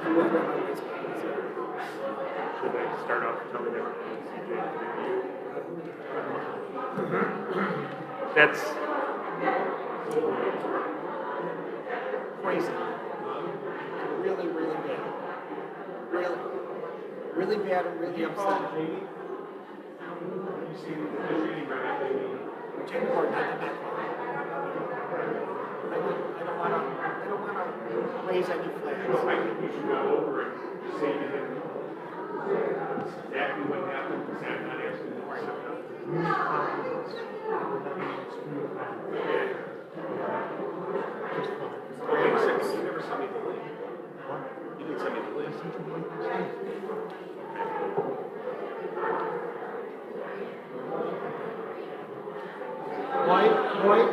Should I start off telling everyone that's Crazy. Really, really bad. Really, really bad and really upsetting. Jamie Gordon, I did not call. I don't want to raise any flags. I think we should go over and say to him exactly what happened, because I'm not asking the question. Wait a second, you never sent me the link. You didn't send me the list. White? Okay.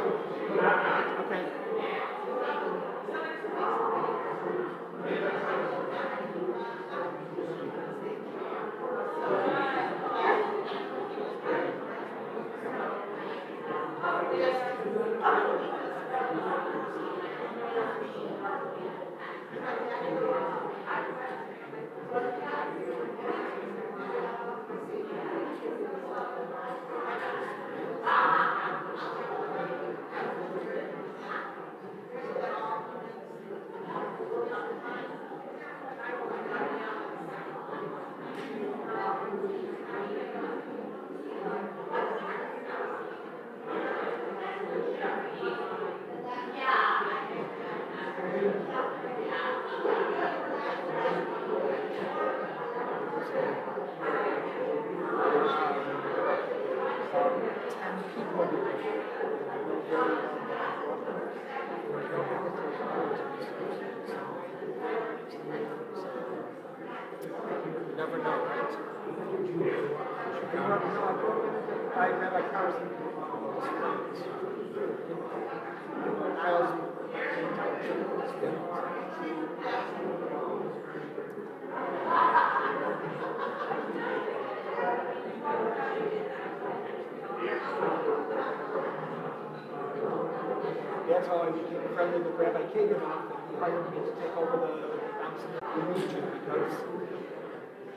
You never know, right? I met like cars in That's how I became friendly with Rabbi Kaganoff, and he hired me to take over the region because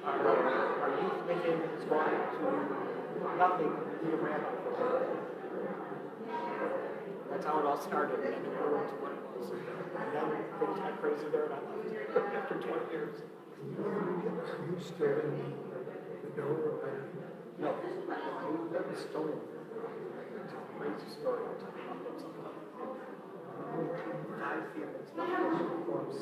our youth mission has gone to nothing to be a rabbi. That's how it all started, and then it grew into what it was. And then things got crazy there, and I left after 20 years. You still in the door? No, that was stolen. It's a crazy story. I'll tell you about that sometime. 5 families, reforms.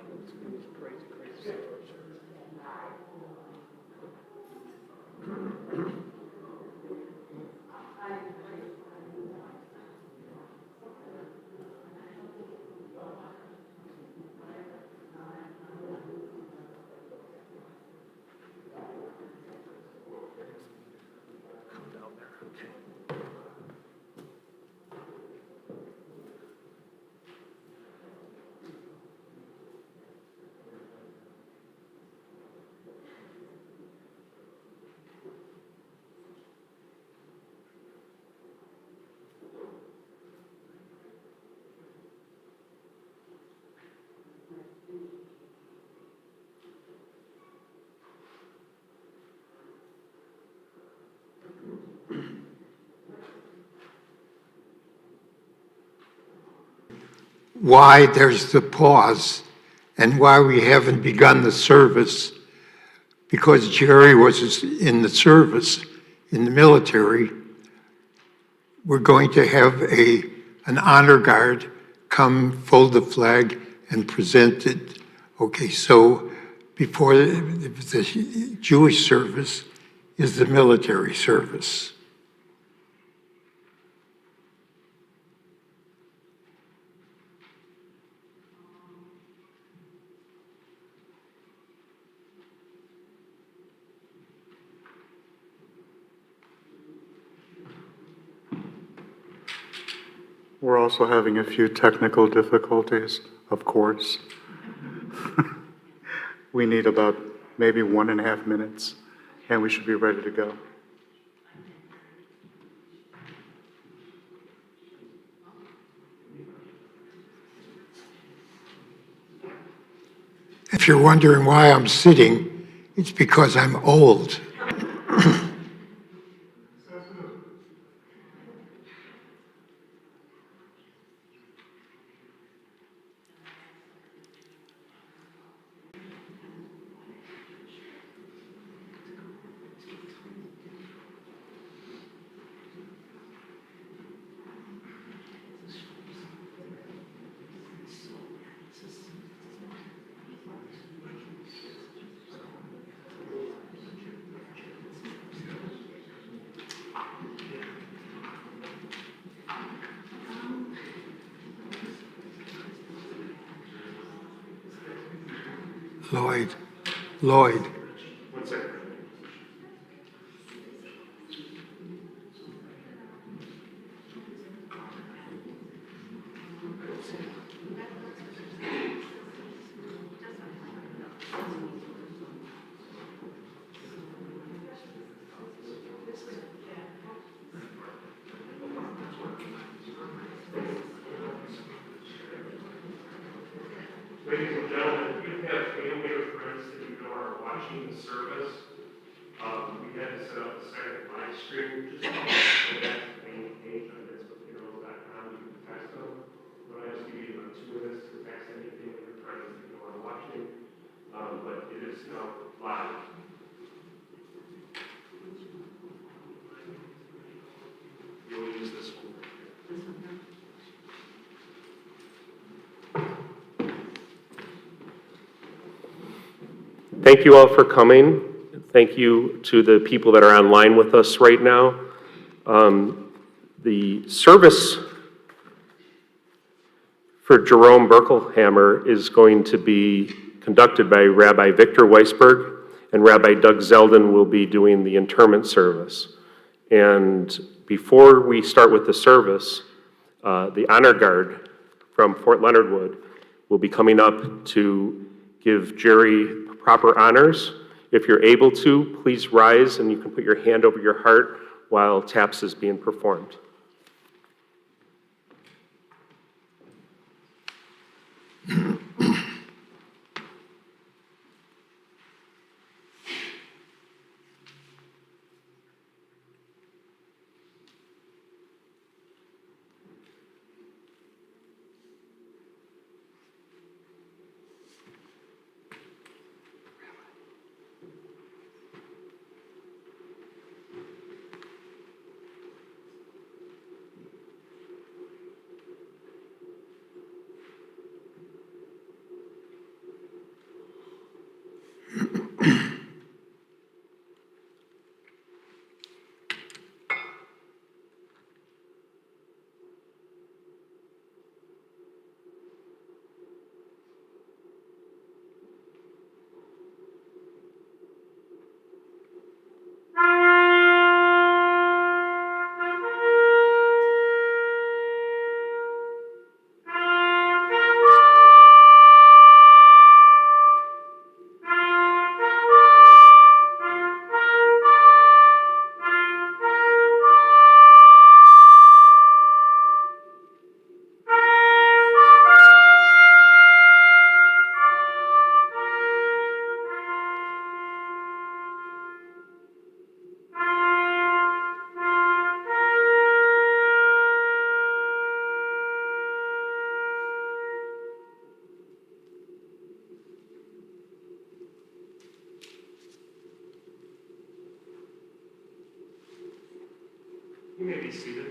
It was crazy, crazy situation. Come down there, okay. Why there's the pause and why we haven't begun the service, because Jerry was in the service in the military. We're going to have an honor guard come, fold the flag, and present it. Okay, so before the Jewish service is the military service. We're also having a few technical difficulties, of course. We need about maybe 1.5 minutes, and we should be ready to go. If you're wondering why I'm sitting, it's because I'm old. Lloyd. One second. Ladies and gentlemen, if you have family or friends that you know are watching the service, we had to set up a second live stream. Just go back to the main page on this.com. You can text them. When I ask you to give them 2 minutes to text anything with your friends that you know are watching, but it is now live. You'll use this one. Thank you all for coming. Thank you to the people that are online with us right now. The service for Jerome Berkelhamer is going to be conducted by Rabbi Victor Weisberg, and Rabbi Doug Zeldin will be doing the interment service. And before we start with the service, the honor guard from Fort Leonard Wood will be coming up to give Jerry proper honors. If you're able to, please rise and you can put your hand over your heart while taps is being performed. You may be seated.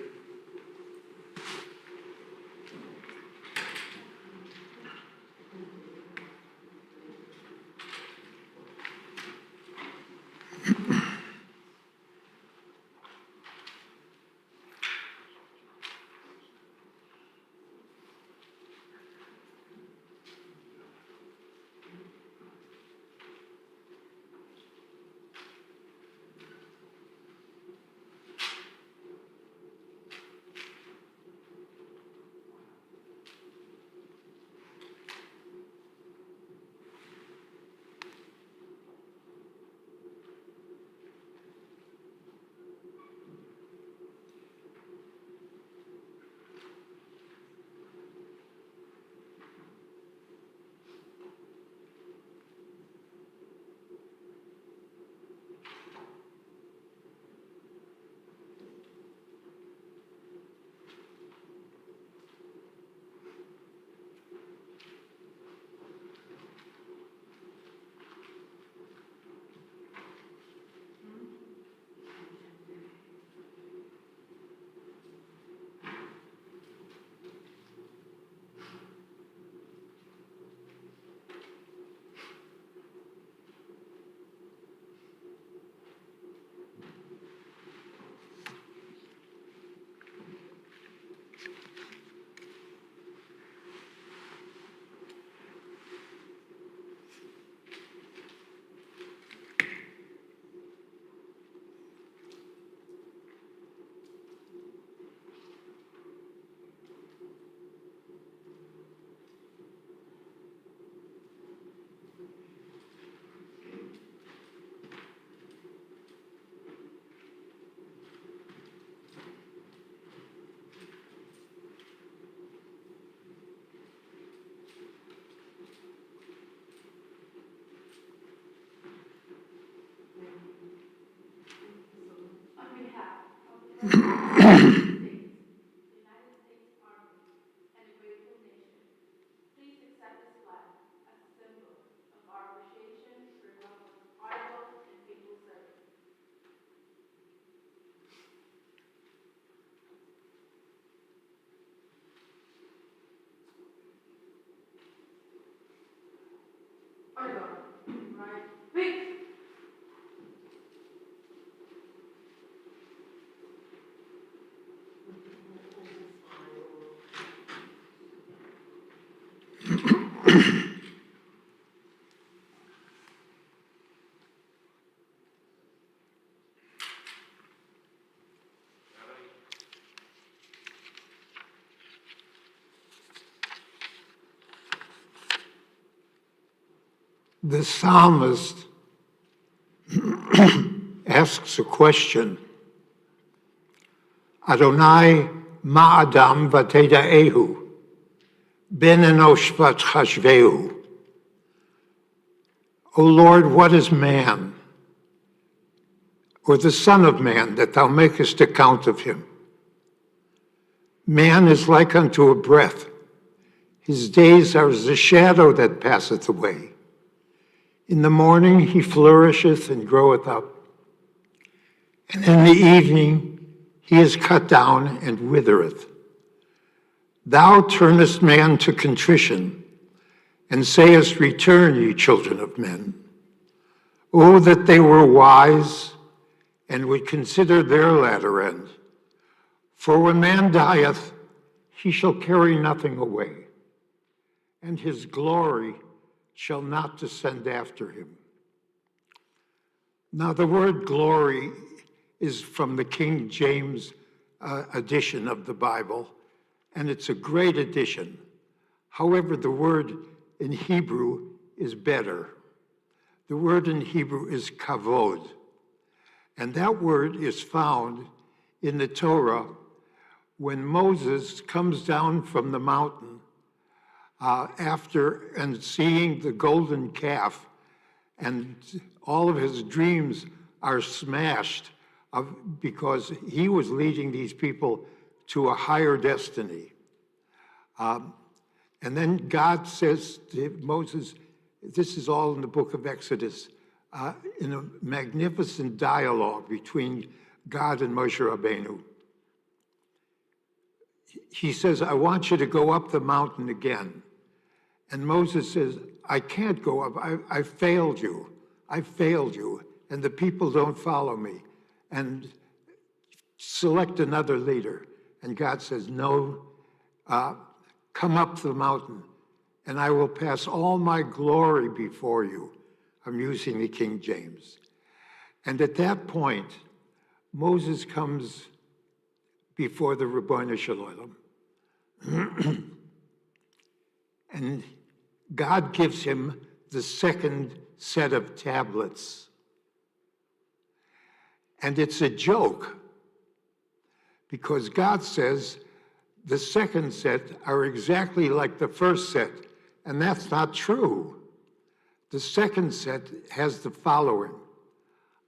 The psalmist asks a question. Adonai ma'adam v'teda'ehu, ben enosh v'tchashvehu. O Lord, what is man, or the son of man, that thou makest account of him? Man is like unto a breath. His days are as a shadow that passeth away. In the morning he flourisheth and groweth up, and in the evening he is cut down and withereth. Thou turnest man to contrition, and sayest, Return, ye children of men. Oh, that they were wise, and would consider their latter end. For when man dieth, he shall carry nothing away, and his glory shall not descend after him. Now, the word glory is from the King James edition of the Bible, and it's a great edition. However, the word in Hebrew is better. The word in Hebrew is kavod, and that word is found in the Torah when Moses comes down from the mountain after and seeing the golden calf, and all of his dreams are smashed because he was leading these people to a higher destiny. And then God says to Moses, this is all in the book of Exodus, in a magnificent dialogue between God and Moshe Rabbeinu. He says, I want you to go up the mountain again. And Moses says, I can't go up. I failed you. I failed you. And the people don't follow me. And select another leader. And God says, no, come up the mountain, and I will pass all my glory before you. I'm using the King James. And at that point, Moses comes before the Ribbono Shel Olam. And God gives him the second set of tablets. And it's a joke, because God says the second set are exactly like the first set, and that's not true. The second set has the following: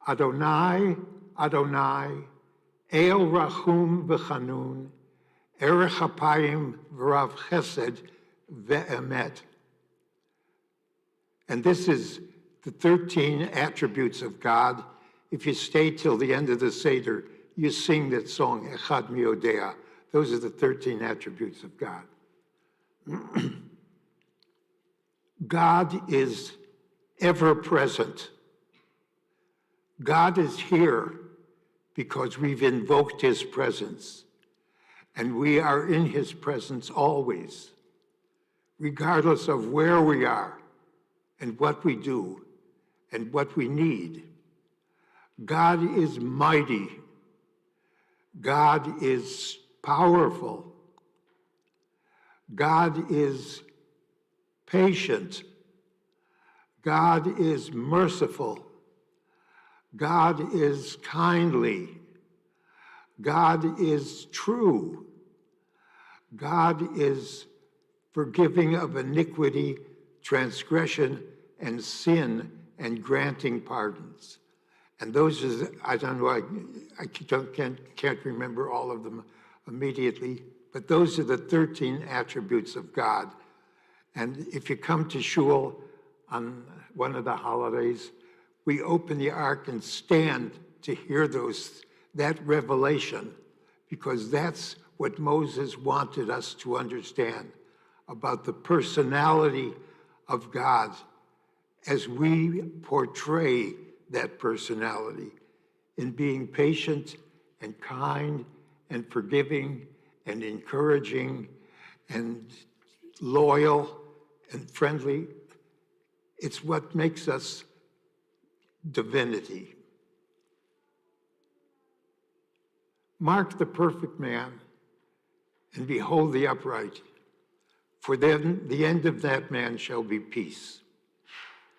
Adonai, Adonai, El Rachum v'Chanun, Erech Apayim v'Rav Chesed ve'emet. And this is the 13 attributes of God. If you stay till the end of the Seder, you sing that song, Echad Mi Odea. Those are the 13 attributes of God. God is ever present. God is here because we've invoked his presence, and we are in his presence always, regardless of where we are and what we do and what we need. God is mighty. God is powerful. God is patient. God is merciful. God is kindly. God is true. God is forgiving of iniquity, transgression, and sin, and granting pardons. And those are, I don't know, I can't remember all of them immediately, but those are the 13 attributes of God. And if you come to shul on one of the holidays, we open the ark and stand to hear that revelation, because that's what Moses wanted us to understand about the personality of God as we portray that personality in being patient and kind and forgiving and encouraging and loyal and friendly. It's what makes us divinity. Mark the perfect man and behold the upright, for then the end of that man shall be peace.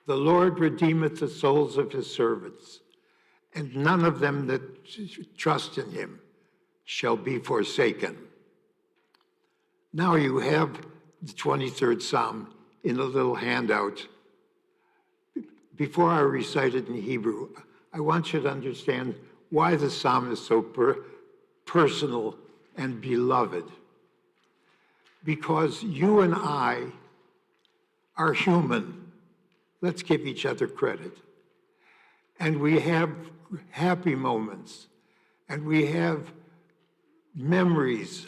The Lord redeemeth the souls of his servants, and none of them that trust in him shall be forsaken. Now you have the 23rd Psalm in a little handout. Before I recite it in Hebrew, I want you to understand why the psalm is so personal and beloved. Because you and I are human. Let's give each other credit. And we have happy moments, and we have memories,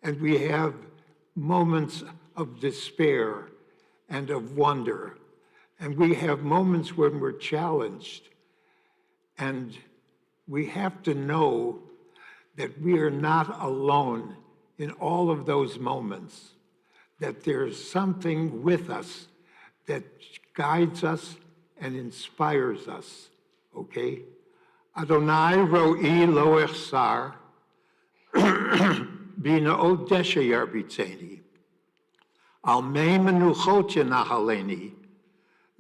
and we have moments of despair and of wonder. And we have moments when we're challenged. And we have to know that we are not alone in all of those moments, that there's something with us that guides us and inspires us, okay? Adonai ro'i lo echsar, bina od desha yarbitzeni, al mei menuchot yenahaleni,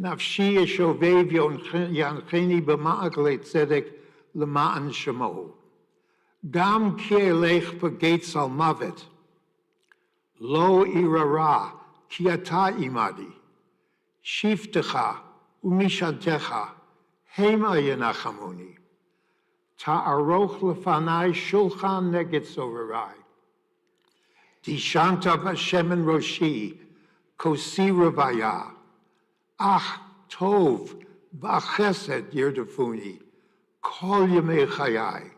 nafshi yeshovev yancheni b'ma'ak letzedek l'ma'an shemo. Gam ki elech b'gates al mavet, lo irara ki ata imadi, shiftecha umishantecha hema yenachamuni, ta'aroch lefanai shulchan neged soverai, dishanta v'shemen roshi kosi revaya, ach tov v'chesed yirdefuni kol yemei chayai,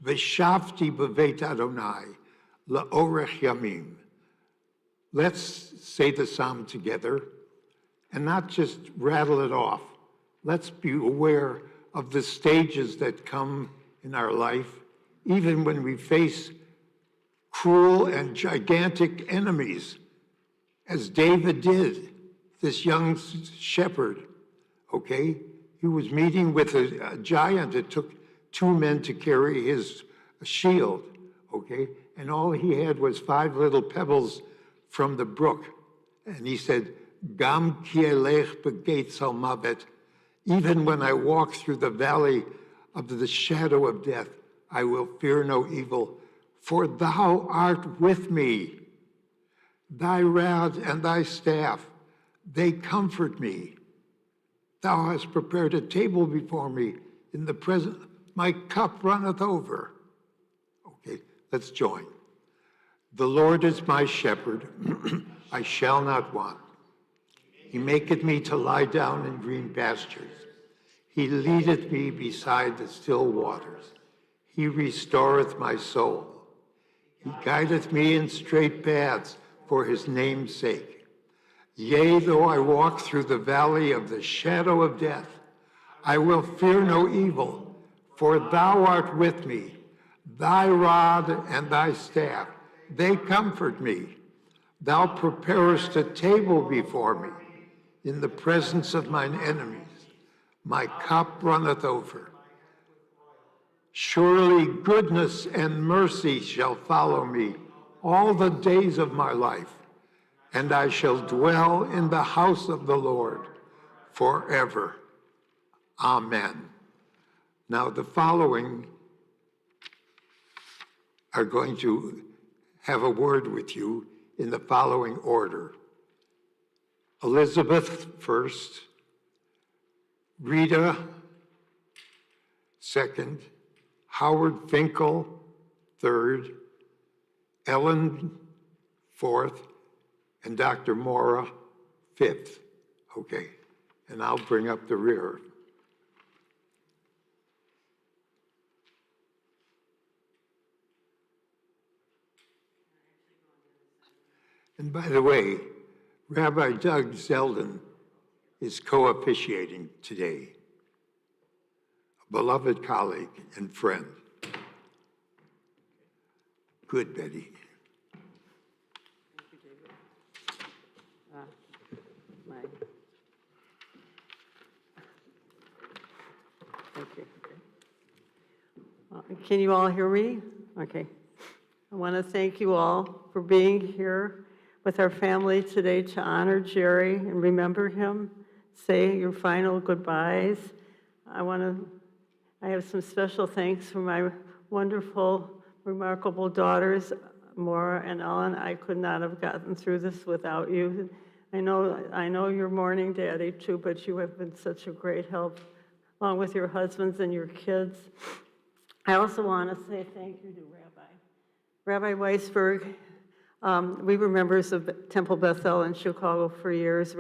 v'shavti b'veit Adonai la'orech yamim. Let's say the psalm together and not just rattle it off. Let's be aware of the stages that come in our life, even when we face cruel and gigantic enemies, as David did, this young shepherd, okay? He was meeting with a giant. It took 2 men to carry his shield, okay? And all he had was 5 little pebbles from the brook. And he said, Gam ki elech b'gates al mavet, even when I walk through the valley of the shadow of death, I will fear no evil, for thou art with me. Thy rod and thy staff, they comfort me. Thou hast prepared a table before me in the presence, my cup runneth over. Okay, let's join. The Lord is my shepherd, I shall not want. He maketh me to lie down in green pastures. He leadeth me beside the still waters. He restoreth my soul. He guideth me in straight paths for his name's sake. Yea, though I walk through the valley of the shadow of death, I will fear no evil, for thou art with me. Thy rod and thy staff, they comfort me. Thou preparest a table before me in the presence of mine enemies. My cup runneth over. Surely goodness and mercy shall follow me all the days of my life, and I shall dwell in the house of the Lord forever. Amen. Now the following are going to have a word with you in the following order. Elizabeth first, Rita, second, Howard Finkel, third, Ellen, fourth, and Dr. Mora, fifth. Okay, and I'll bring up the rear. And by the way, Rabbi Doug Zeldin is co-officiating today, a beloved colleague and friend. Good, Betty. Thank you, David. My. Thank you. Okay. Can you all hear me? Okay. I want to thank you all for being here with our family today to honor Jerry and remember him, say your final goodbyes. I have some special thanks for my wonderful, remarkable daughters, Maura and Ellen. I could not have gotten through this without you. I know you're mourning Daddy too, but you have been such a great help, along with your husbands and your kids. I also want to say thank you to Rabbi Weisberg. We were members of Temple Bethel in Chicago for years.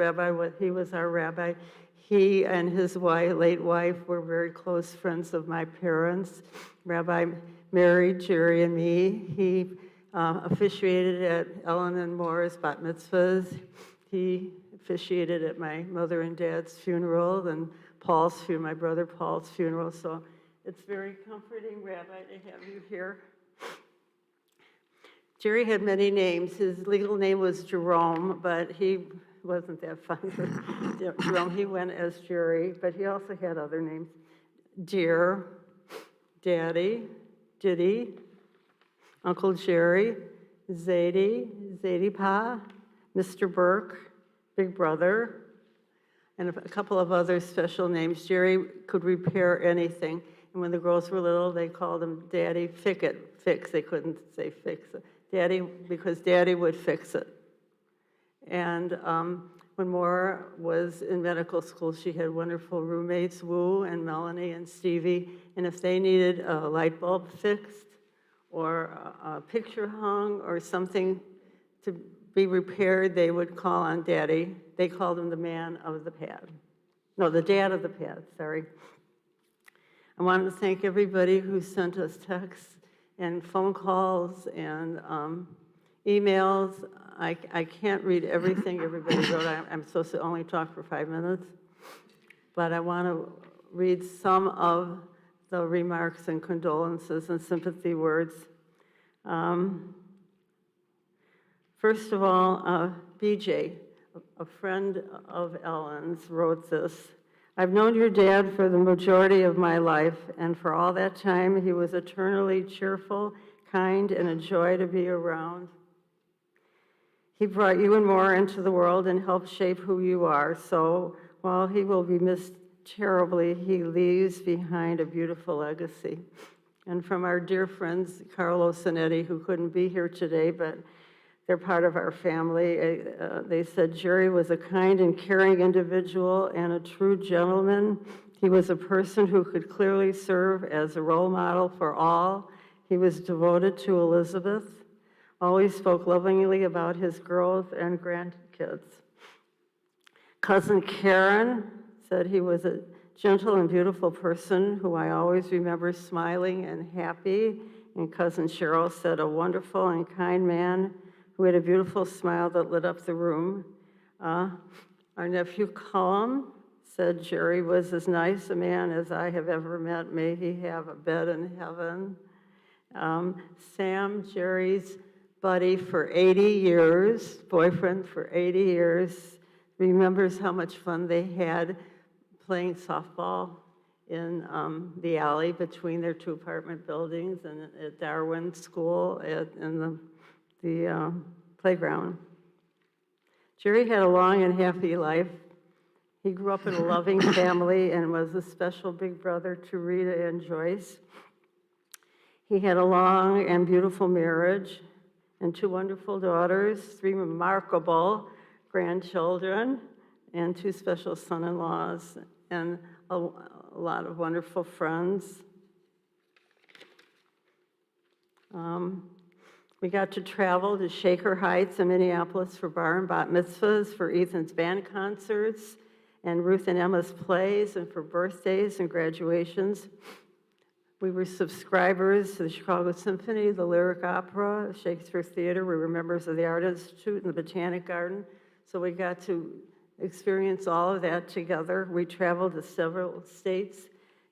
He was our rabbi. He and his late wife were very close friends of my parents. Rabbi married Jerry and me. He officiated at Ellen and Moore's bat mitzvahs. He officiated at my mother and dad's funeral and my brother Paul's funeral. So it's very comforting, Rabbi, to have you here. Jerry had many names. His legal name was Jerome, but he wasn't that fun. Jerome, he went as Jerry, but he also had other names. Dear, Daddy, Diddy, Uncle Jerry, Zadie Pa, Mr. Burke, Big Brother, and a couple of other special names. Jerry could repair anything. And when the girls were little, they called him Daddy Fix. They couldn't say fix. Daddy, because Daddy would fix it. And when Maura was in medical school, she had wonderful roommates, Wu and Melanie and Stevie. And if they needed a light bulb fixed or a picture hung or something to be repaired, they would call on Daddy. They called him the man of the pad. No, the dad of the pad, sorry. I wanted to thank everybody who sent us texts and phone calls and emails. I can't read everything everybody wrote. I'm supposed to only talk for 5 minutes. But I want to read some of the remarks and condolences and sympathy words. First of all, BJ, a friend of Ellen's, wrote this. I've known your dad for the majority of my life, and for all that time, he was eternally cheerful, kind, and a joy to be around. He brought you and more into the world and helped shape who you are. So while he will be missed terribly, he leaves behind a beautiful legacy. And from our dear friends, Carlos and Eddie, who couldn't be here today, but they're part of our family. They said Jerry was a kind and caring individual and a true gentleman. He was a person who could clearly serve as a role model for all. He was devoted to Elizabeth, always spoke lovingly about his girls and grandkids. Cousin Karen said he was a gentle and beautiful person who I always remember smiling and happy. And Cousin Cheryl said a wonderful and kind man who had a beautiful smile that lit up the room. Our nephew Colum said Jerry was as nice a man as I have ever met. May he have a bed in heaven. Sam, Jerry's buddy for 80 years, boyfriend for 80 years, remembers how much fun they had playing softball in the alley between their two apartment buildings and at Darwin School in the playground. Jerry had a long and happy life. He grew up in a loving family and was a special big brother to Rita and Joyce. He had a long and beautiful marriage and 2 wonderful daughters, 3 remarkable grandchildren, and 2 special son-in-laws, and a lot of wonderful friends. We got to travel to Shaker Heights in Minneapolis for bar and bat mitzvahs, for Ethan's band concerts, and Ruth and Emma's plays, and for birthdays and graduations. We were subscribers to the Chicago Symphony, the Lyric Opera, Shakespeare Theater. We were members of the Art Institute and the Botanic Garden. So we got to experience all of that together. We traveled to several states,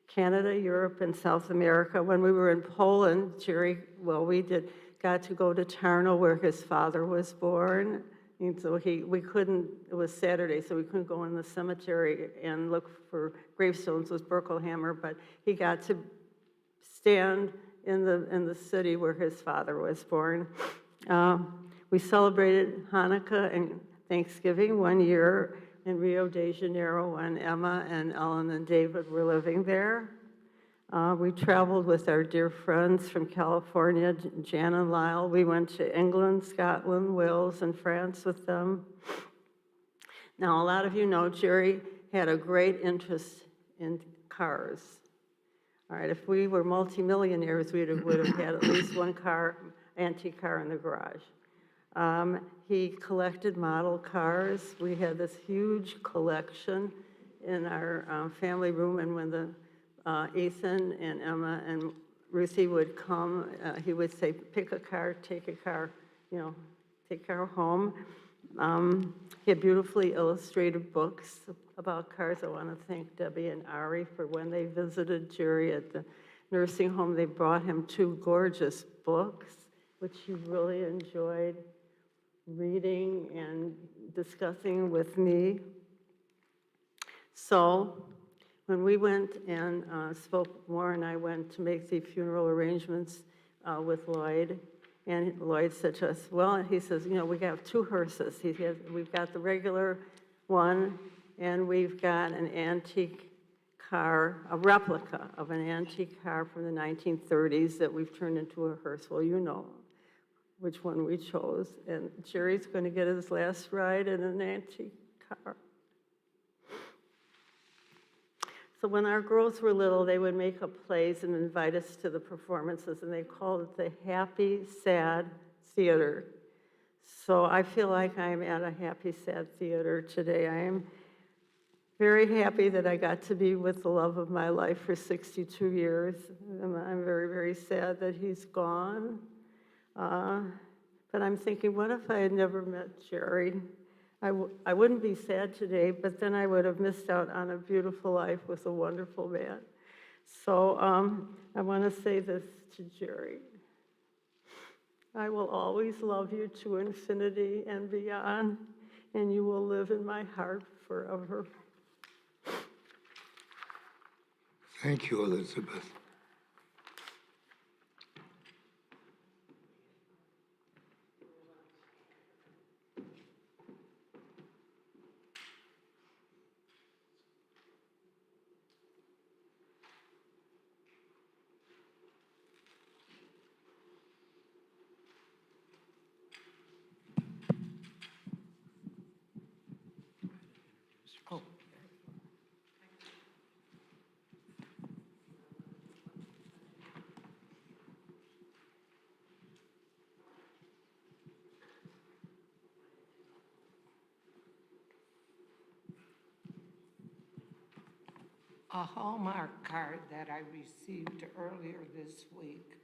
Canada, Europe, and South America. When we were in Poland, got to go to Tarnow, where his father was born. And so we couldn't, it was Saturday, so we couldn't go in the cemetery and look for gravestones with Berkelhamer, but he got to stand in the city where his father was born. We celebrated Hanukkah and Thanksgiving one year in Rio de Janeiro when Emma and Ellen and David were living there. We traveled with our dear friends from California, Jan and Lyle. We went to England, Scotland, Wales, and France with them. Now, a lot of you know Jerry had a great interest in cars. All right, if we were multimillionaires, we would have had at least one antique car in the garage. He collected model cars. We had this huge collection in our family room, and when Ethan and Emma and Ruthie would come, he would say, pick a car, take a car, take a car home. He had beautifully illustrated books about cars. I want to thank Debbie and Ari for when they visited Jerry at the nursing home. They brought him 2 gorgeous books, which he really enjoyed reading and discussing with me. So when we went and Moore and I went to make the funeral arrangements with Lloyd, and Lloyd said to us, well, he says, we got 2 hearses. We've got the regular one, and we've got an antique car, a replica of an antique car from the 1930s that we've turned into a hearse. Well, you know which one we chose. And Jerry's going to get his last ride in an antique car. So when our girls were little, they would make up plays and invite us to the performances, and they called it the Happy Sad Theater. So I feel like I'm at a Happy Sad Theater today. I am very happy that I got to be with the love of my life for 62 years. I'm very, very sad that he's gone. But I'm thinking, what if I had never met Jerry? I wouldn't be sad today, but then I would have missed out on a beautiful life with a wonderful man. So I want to say this to Jerry. I will always love you to infinity and beyond, and you will live in my heart forever. Thank you, Elizabeth. A Hallmark card that I received earlier this week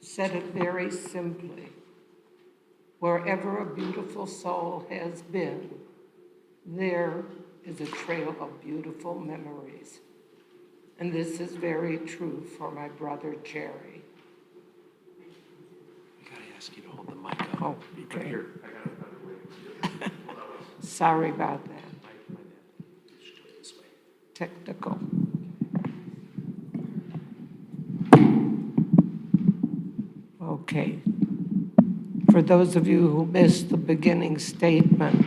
said it very simply: wherever a beautiful soul has been, there is a trail of beautiful memories. And this is very true for my brother Jerry. I gotta ask you to hold the mic up. Oh, okay. Here, I got it better way. Sorry about that. My bad. Just do it this way. Technical. Okay. For those of you who missed the beginning statement,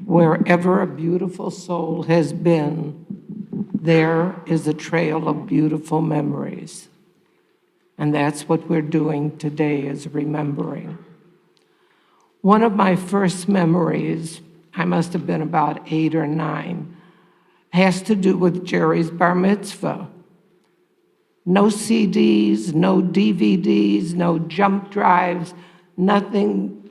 wherever a beautiful soul has been, there is a trail of beautiful memories. And that's what we're doing today, is remembering. One of my first memories, I must have been about 8 or 9, has to do with Jerry's bar mitzvah. No CDs, no DVDs, no jump drives, nothing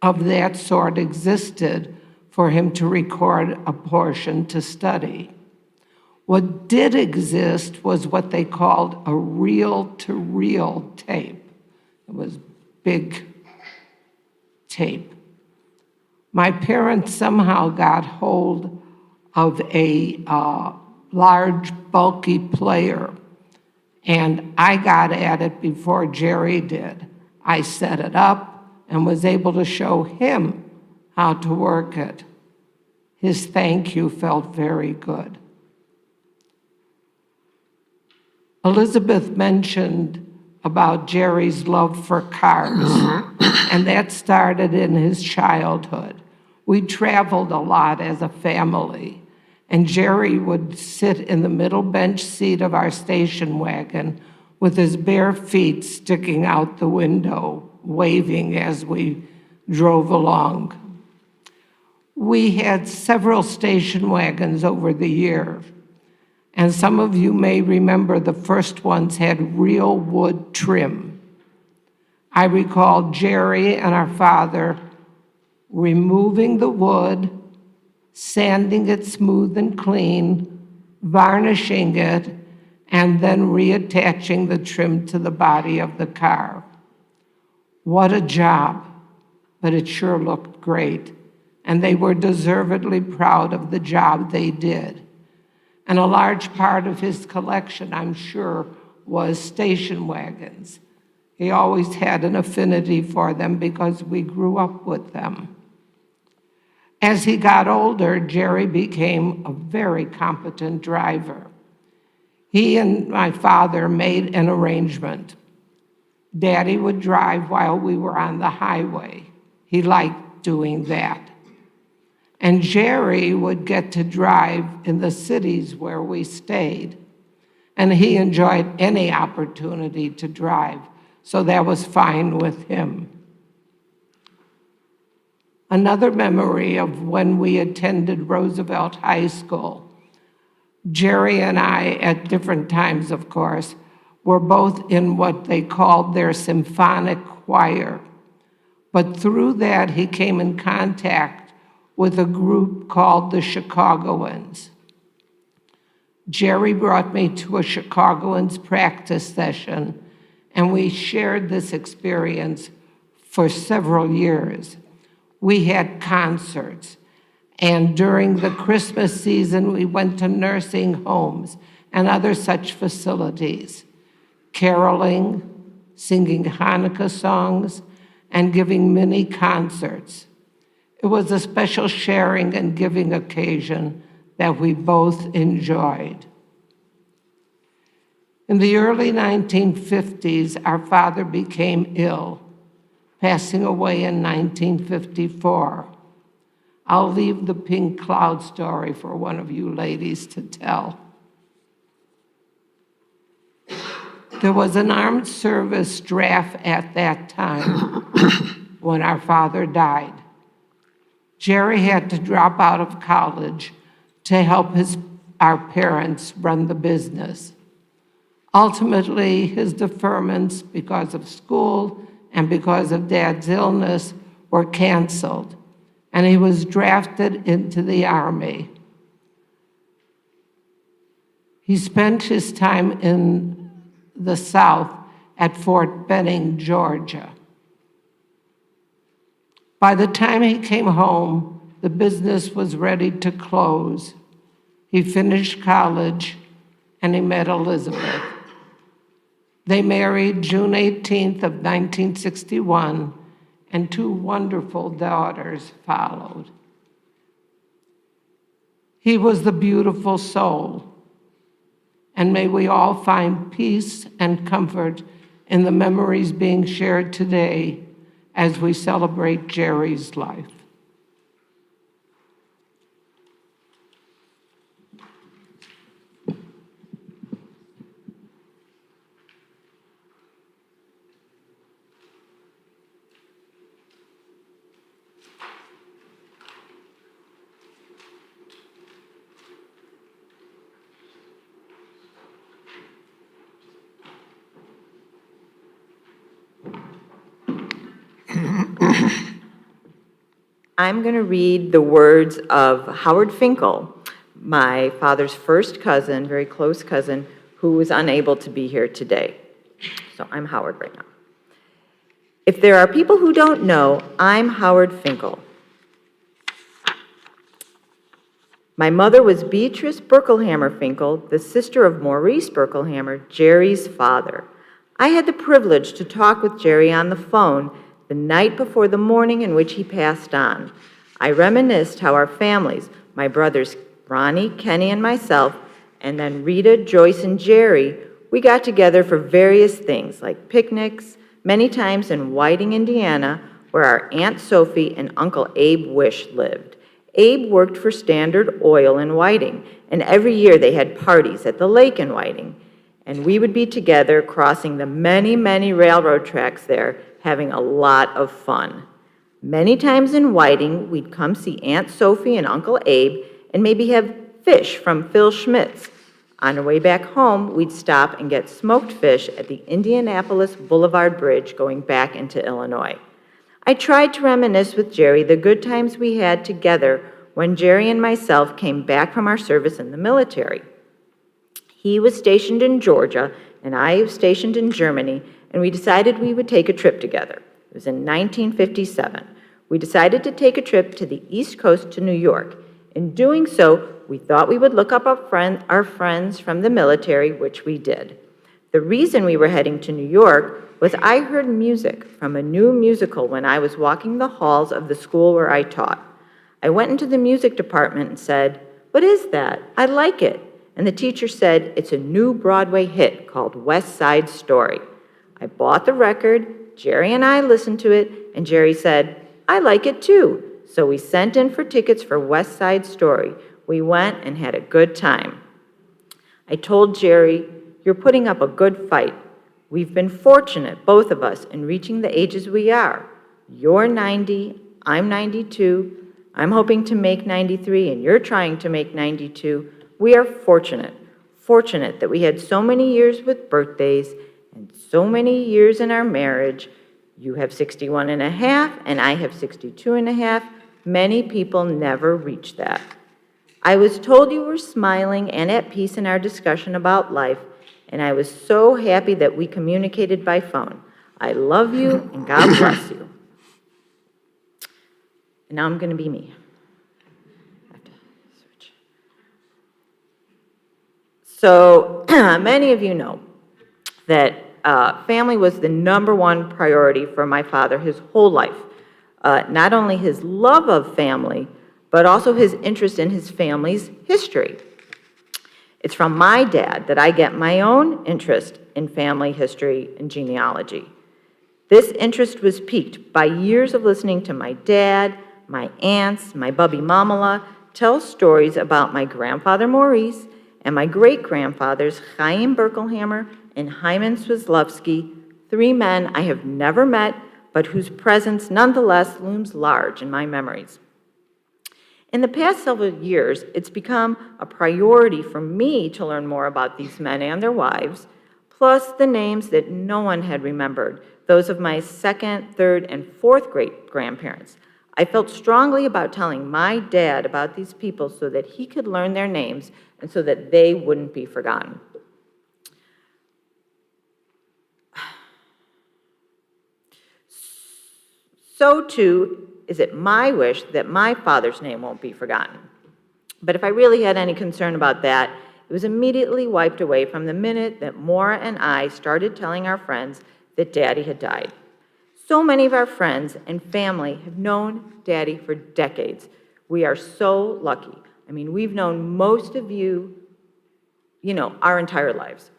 of that sort existed for him to record a portion to study. What did exist was what they called a reel-to-reel tape. It was big tape. My parents somehow got hold of a large, bulky player, and I got at it before Jerry did. I set it up and was able to show him how to work it. His thank you felt very good. Elizabeth mentioned about Jerry's love for cars, and that started in his childhood. We traveled a lot as a family, and Jerry would sit in the middle bench seat of our station wagon with his bare feet sticking out the window, waving as we drove along. We had several station wagons over the years, and some of you may remember the first ones had real wood trim. I recall Jerry and our father removing the wood, sanding it smooth and clean, varnishing it, and then reattaching the trim to the body of the car. What a job, but it sure looked great, and they were deservedly proud of the job they did. And a large part of his collection, I'm sure, was station wagons. He always had an affinity for them because we grew up with them. As he got older, Jerry became a very competent driver. He and my father made an arrangement. Daddy would drive while we were on the highway. He liked doing that. And Jerry would get to drive in the cities where we stayed. And he enjoyed any opportunity to drive, so that was fine with him. Another memory of when we attended Roosevelt High School, Jerry and I, at different times, of course, were both in what they called their symphonic choir. But through that, he came in contact with a group called the Chicagoans. Jerry brought me to a Chicagoans practice session, and we shared this experience for several years. We had concerts, and during the Christmas season, we went to nursing homes and other such facilities, caroling, singing Hanukkah songs, and giving mini concerts. It was a special sharing and giving occasion that we both enjoyed. In the early 1950s, our father became ill, passing away in 1954. I'll leave the pink cloud story for one of you ladies to tell. There was an armed service draft at that time when our father died. Jerry had to drop out of college to help our parents run the business. Ultimately, his deferments because of school and because of Dad's illness were canceled, and he was drafted into the Army. He spent his time in the South at Fort Benning, Georgia. By the time he came home, the business was ready to close. He finished college, and he met Elizabeth. They married June 18th of 1961, and 2 wonderful daughters followed. He was the beautiful soul, and may we all find peace and comfort in the memories being shared today as we celebrate Jerry's life. I'm going to read the words of Howard Finkel, my father's first cousin, very close cousin, who was unable to be here today. So I'm Howard right now. If there are people who don't know, I'm Howard Finkel. My mother was Beatrice Berkelhamer Finkel, the sister of Maurice Berkelhamer, Jerry's father. I had the privilege to talk with Jerry on the phone the night before the morning in which he passed on. I reminisced how our families, my brothers Ronnie, Kenny, and myself, and then Rita, Joyce, and Jerry, we got together for various things like picnics, many times in Whiting, Indiana, where our Aunt Sophie and Uncle Abe Wish lived. Abe worked for Standard Oil in Whiting, and every year they had parties at the lake in Whiting. And we would be together crossing the many, many railroad tracks there, having a lot of fun. Many times in Whiting, we'd come see Aunt Sophie and Uncle Abe and maybe have fish from Phil Schmidt's. On our way back home, we'd stop and get smoked fish at the Indianapolis Boulevard Bridge going back into Illinois. I tried to reminisce with Jerry the good times we had together when Jerry and myself came back from our service in the military. He was stationed in Georgia, and I was stationed in Germany, and we decided we would take a trip together. It was in 1957. We decided to take a trip to the East Coast to New York. In doing so, we thought we would look up our friends from the military, which we did. The reason we were heading to New York was I heard music from a new musical when I was walking the halls of the school where I taught. I went into the music department and said, "What is that? I like it." And the teacher said, "It's a new Broadway hit called West Side Story." I bought the record, Jerry and I listened to it, and Jerry said, "I like it too." So we sent in for tickets for West Side Story. We went and had a good time. I told Jerry, "You're putting up a good fight. We've been fortunate, both of us, in reaching the ages we are. You're 90, I'm 92, I'm hoping to make 93, and you're trying to make 92. We are fortunate that we had so many years with birthdays and so many years in our marriage. You have 61 and a half, and I have 62 and a half. Many people never reach that. I was told you were smiling and at peace in our discussion about life, and I was so happy that we communicated by phone. I love you, and God bless you." And now I'm going to be me. I have to switch. So many of you know that family was the #1 priority for my father his whole life. Not only his love of family, but also his interest in his family's history. It's from my dad that I get my own interest in family history and genealogy. This interest was piqued by years of listening to my dad, my aunts, my bubby Mamala tell stories about my grandfather Maurice and my great-grandfathers Chaim Berkelhamer and Hyman Swizlowski, 3 men I have never met, but whose presence nonetheless looms large in my memories. In the past several years, it's become a priority for me to learn more about these men and their wives, plus the names that no one had remembered, those of my 2nd, 3rd, and 4th great-grandparents. I felt strongly about telling my dad about these people so that he could learn their names and so that they wouldn't be forgotten. So too is it my wish that my father's name won't be forgotten. But if I really had any concern about that, it was immediately wiped away from the minute that Maura and I started telling our friends that Daddy had died. So many of our friends and family have known Daddy for decades. We are so lucky. I mean, we've known most of you, our entire lives.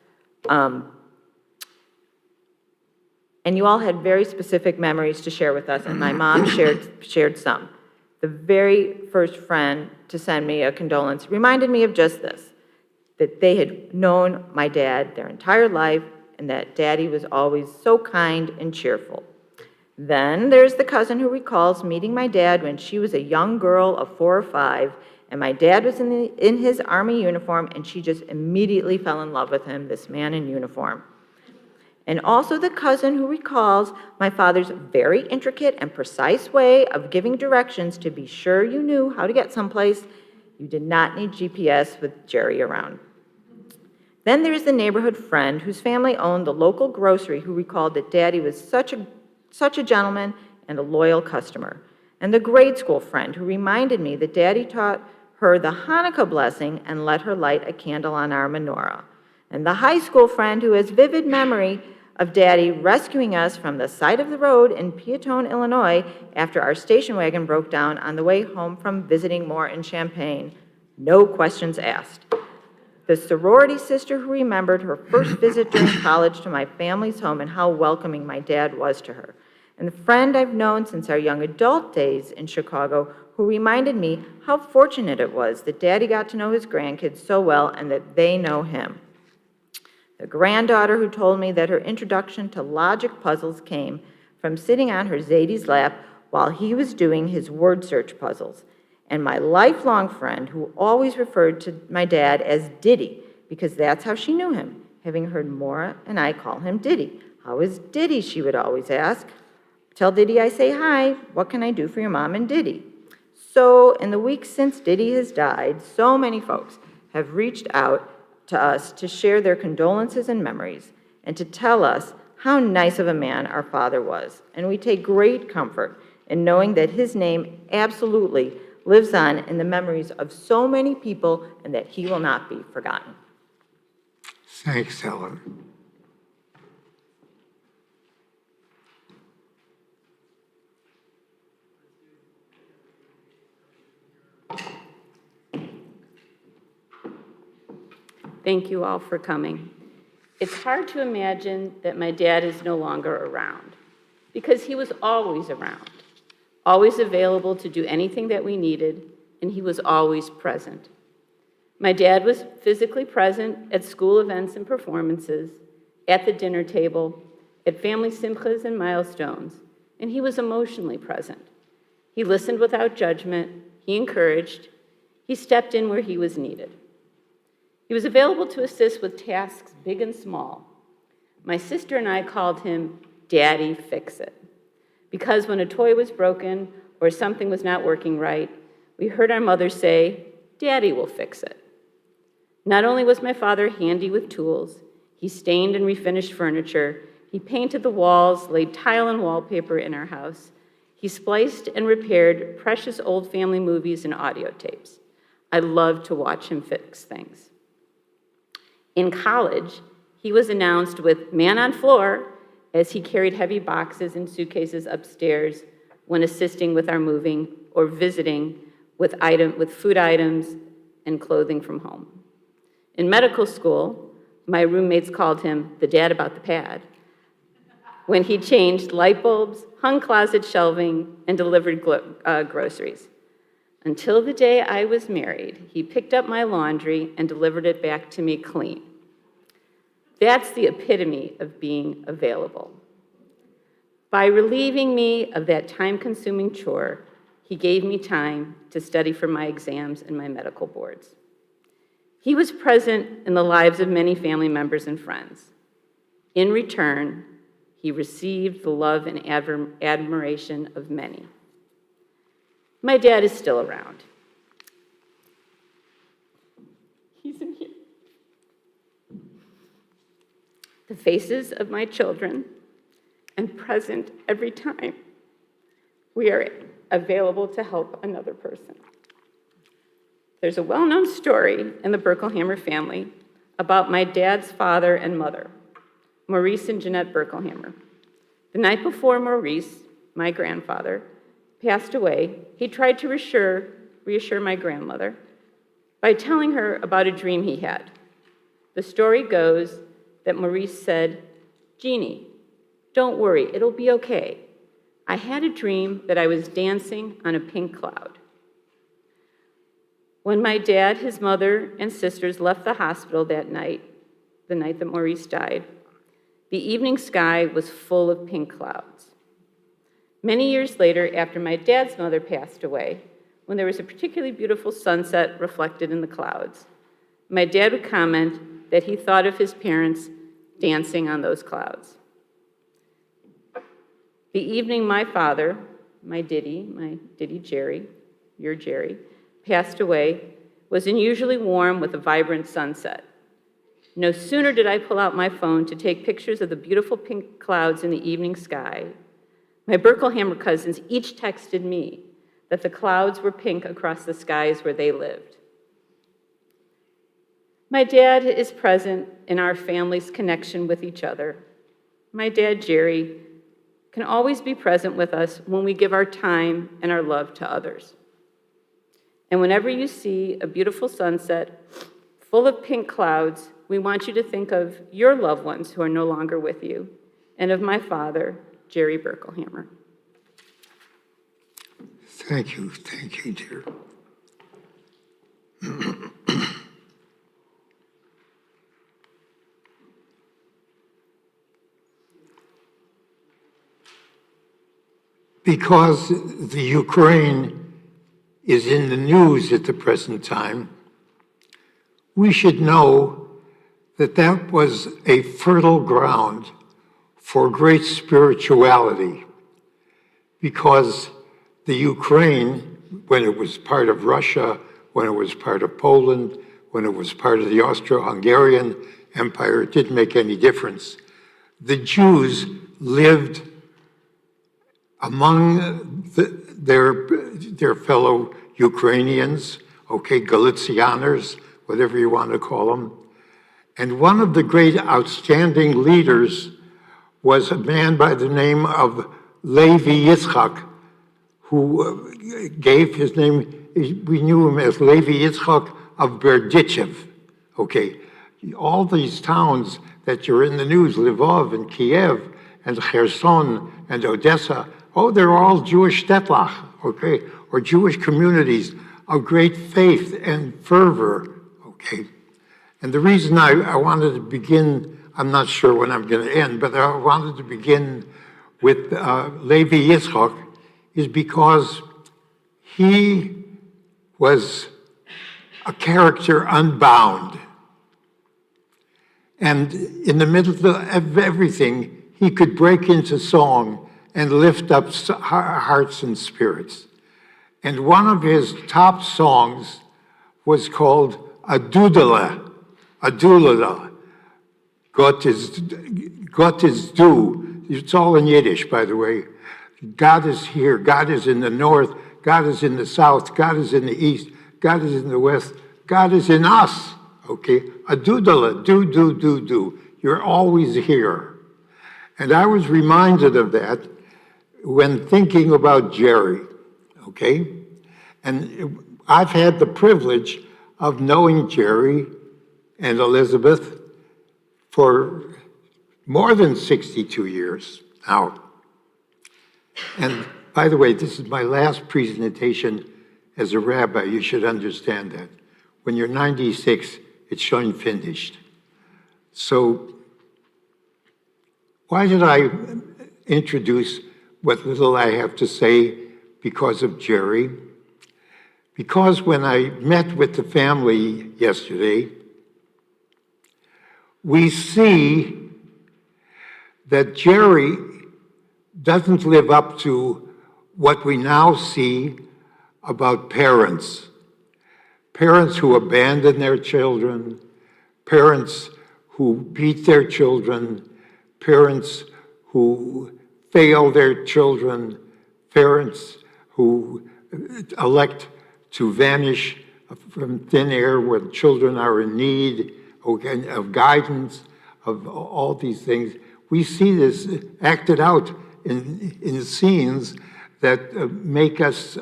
And you all had very specific memories to share with us, and my mom shared some. The very first friend to send me a condolence reminded me of just this, that they had known my dad their entire life, and that Daddy was always so kind and cheerful. Then there's the cousin who recalls meeting my dad when she was a young girl of 4 or 5, and my dad was in his Army uniform, and she just immediately fell in love with him, this man in uniform. and also the cousin who recalls my father's very intricate and precise way of giving directions to be sure you knew how to get someplace. You did not need GPS with Jerry around. Then there's the neighborhood friend whose family owned the local grocery who recalled that Daddy was such a gentleman and a loyal customer. And the grade school friend who reminded me that Daddy taught her the Hanukkah blessing and let her light a candle on our menorah. And the high school friend who has vivid memory of Daddy rescuing us from the side of the road in Peatone, Illinois, after our station wagon broke down on the way home from visiting Moore in Champaign. No questions asked. The sorority sister who remembered her first visit during college to my family's home and how welcoming my dad was to her. And the friend I've known since our young adult days in Chicago who reminded me how fortunate it was that Daddy got to know his grandkids so well and that they know him. The granddaughter who told me that her introduction to logic puzzles came from sitting on her Zadie's lap while he was doing his word search puzzles. And my lifelong friend who always referred to my dad as Diddy, because that's how she knew him, having heard Maura and I call him Diddy. "How is Diddy?" she would always ask. "Tell Diddy I say hi. What can I do for your mom and Diddy?" So in the weeks since Diddy has died, so many folks have reached out to us to share their condolences and memories and to tell us how nice of a man our father was. And we take great comfort in knowing that his name absolutely lives on in the memories of so many people and that he will not be forgotten. Thanks, Ellen. Thank you all for coming. It's hard to imagine that my dad is no longer around, because he was always around, always available to do anything that we needed, and he was always present. My dad was physically present at school events and performances, at the dinner table, at family simchas and milestones, and he was emotionally present. He listened without judgment, he encouraged, he stepped in where he was needed. He was available to assist with tasks big and small. My sister and I called him Daddy Fix-It, because when a toy was broken or something was not working right, we heard our mother say, "Daddy will fix it." Not only was my father handy with tools, he stained and refinished furniture, he painted the walls, laid tile and wallpaper in our house, he spliced and repaired precious old family movies and audio tapes. I loved to watch him fix things. In college, he was announced with "man on floor" as he carried heavy boxes and suitcases upstairs when assisting with our moving or visiting with food items and clothing from home. In medical school, my roommates called him the dad about the pad when he changed light bulbs, hung closet shelving, and delivered groceries. Until the day I was married, he picked up my laundry and delivered it back to me clean. That's the epitome of being available. By relieving me of that time-consuming chore, he gave me time to study for my exams and my medical boards. He was present in the lives of many family members and friends. In return, he received the love and admiration of many. My dad is still around. He's in here. The faces of my children, and present every time we are available to help another person. There's a well-known story in the Berkelhamer family about my dad's father and mother, Maurice and Jeanette Berkelhamer. The night before Maurice, my grandfather, passed away, he tried to reassure my grandmother by telling her about a dream he had. The story goes that Maurice said, "Jeannie, don't worry, it'll be okay. I had a dream that I was dancing on a pink cloud." When my dad, his mother, and sisters left the hospital that night, the night that Maurice died, the evening sky was full of pink clouds. Many years later, after my dad's mother passed away, when there was a particularly beautiful sunset reflected in the clouds, my dad would comment that he thought of his parents dancing on those clouds. The evening my father, my Diddy Jerry, your Jerry, passed away was unusually warm with a vibrant sunset. No sooner did I pull out my phone to take pictures of the beautiful pink clouds in the evening sky, my Berkelhamer cousins each texted me that the clouds were pink across the skies where they lived. My dad is present in our family's connection with each other. My dad, Jerry, can always be present with us when we give our time and our love to others. And whenever you see a beautiful sunset full of pink clouds, we want you to think of your loved ones who are no longer with you, and of my father, Jerry Berkelhamer. Thank you, dear. Because the Ukraine is in the news at the present time, we should know that that was a fertile ground for great spirituality, because the Ukraine, when it was part of Russia, when it was part of Poland, when it was part of the Austro-Hungarian Empire, it didn't make any difference. The Jews lived among their fellow Ukrainians, okay, Galicianers, whatever you want to call them. And one of the great outstanding leaders was a man by the name of Levi Yitzchak, who gave his name, we knew him as Levi Yitzchak of Berdichev, okay. All these towns that you're in the news, Lvov and Kiev and Kherson and Odessa, oh, they're all Jewish shtetlach, okay, or Jewish communities of great faith and fervor, okay. And the reason I wanted to begin, I'm not sure when I'm going to end, but I wanted to begin with Levi Yitzchak is because he was a character unbound. And in the middle of everything, he could break into song and lift up hearts and spirits. And one of his top songs was called Adudala. Gott is du. It's all in Yiddish, by the way. God is here. God is in the north. God is in the south. God is in the east. God is in the west. God is in us. Okay? Adudala, do. You're always here. And I was reminded of that when thinking about Jerry. Okay? And I've had the privilege of knowing Jerry and Elizabeth for more than 62 years now. And by the way, this is my last presentation as a rabbi. You should understand that. When you're 96, it's schon finished. So why did I introduce what little I have to say because of Jerry? Because when I met with the family yesterday, we see that Jerry doesn't live up to what we now see about parents. Parents who abandon their children, parents who beat their children, parents who fail their children, parents who elect to vanish from thin air when children are in need of guidance, of all these things. We see this acted out in scenes that make us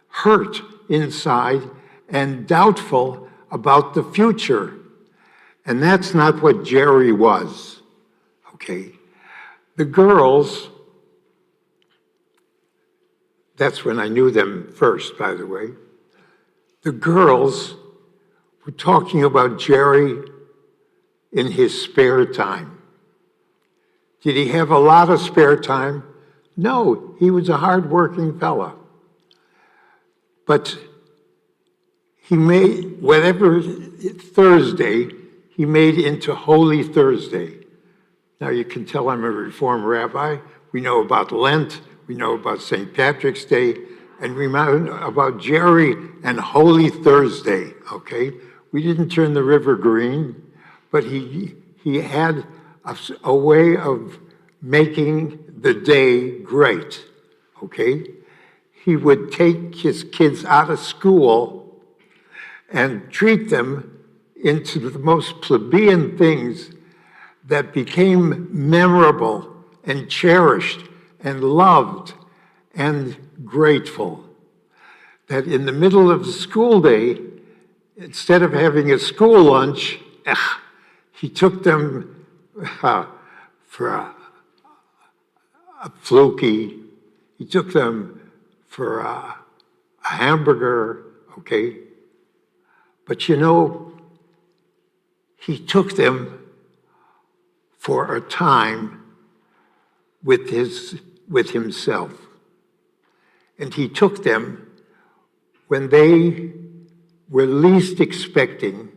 hurt inside and doubtful about the future. And that's not what Jerry was, okay? The girls, that's when I knew them first, by the way. The girls were talking about Jerry in his spare time. Did he have a lot of spare time? No, he was a hard-working fella. But he made, whatever Thursday, he made into Holy Thursday. Now you can tell I'm a Reformed rabbi. We know about Lent, we know about St. Patrick's Day, and we know about Jerry and Holy Thursday, okay? We didn't turn the river green, but he had a way of making the day great, okay? He would take his kids out of school and treat them into the most plebeian things that became memorable and cherished and loved and grateful. That in the middle of the school day, instead of having a school lunch, he took them for a fluky, he took them for a hamburger, okay? But you know, he took them for a time with himself. And he took them when they were least expecting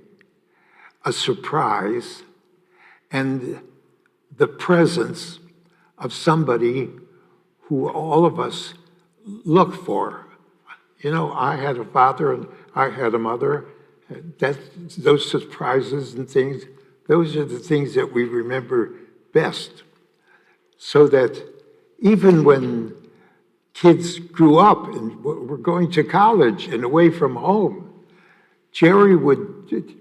a surprise and the presence of somebody who all of us look for. You know, I had a father and I had a mother. Those surprises and things, those are the things that we remember best. So that even when kids grew up and were going to college and away from home, Jerry would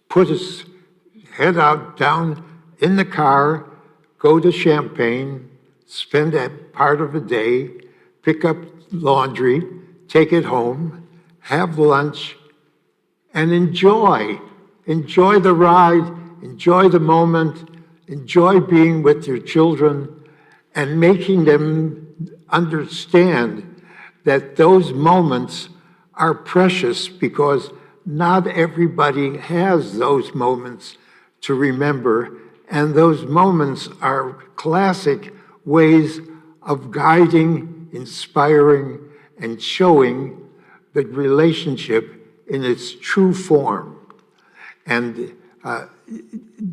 put his head out down in the car, go to Champaign, spend a part of a day, pick up laundry, take it home, have lunch, and enjoy the ride, enjoy the moment, enjoy being with your children, and making them understand that those moments are precious because not everybody has those moments to remember, and those moments are classic ways of guiding, inspiring, and showing the relationship in its true form. And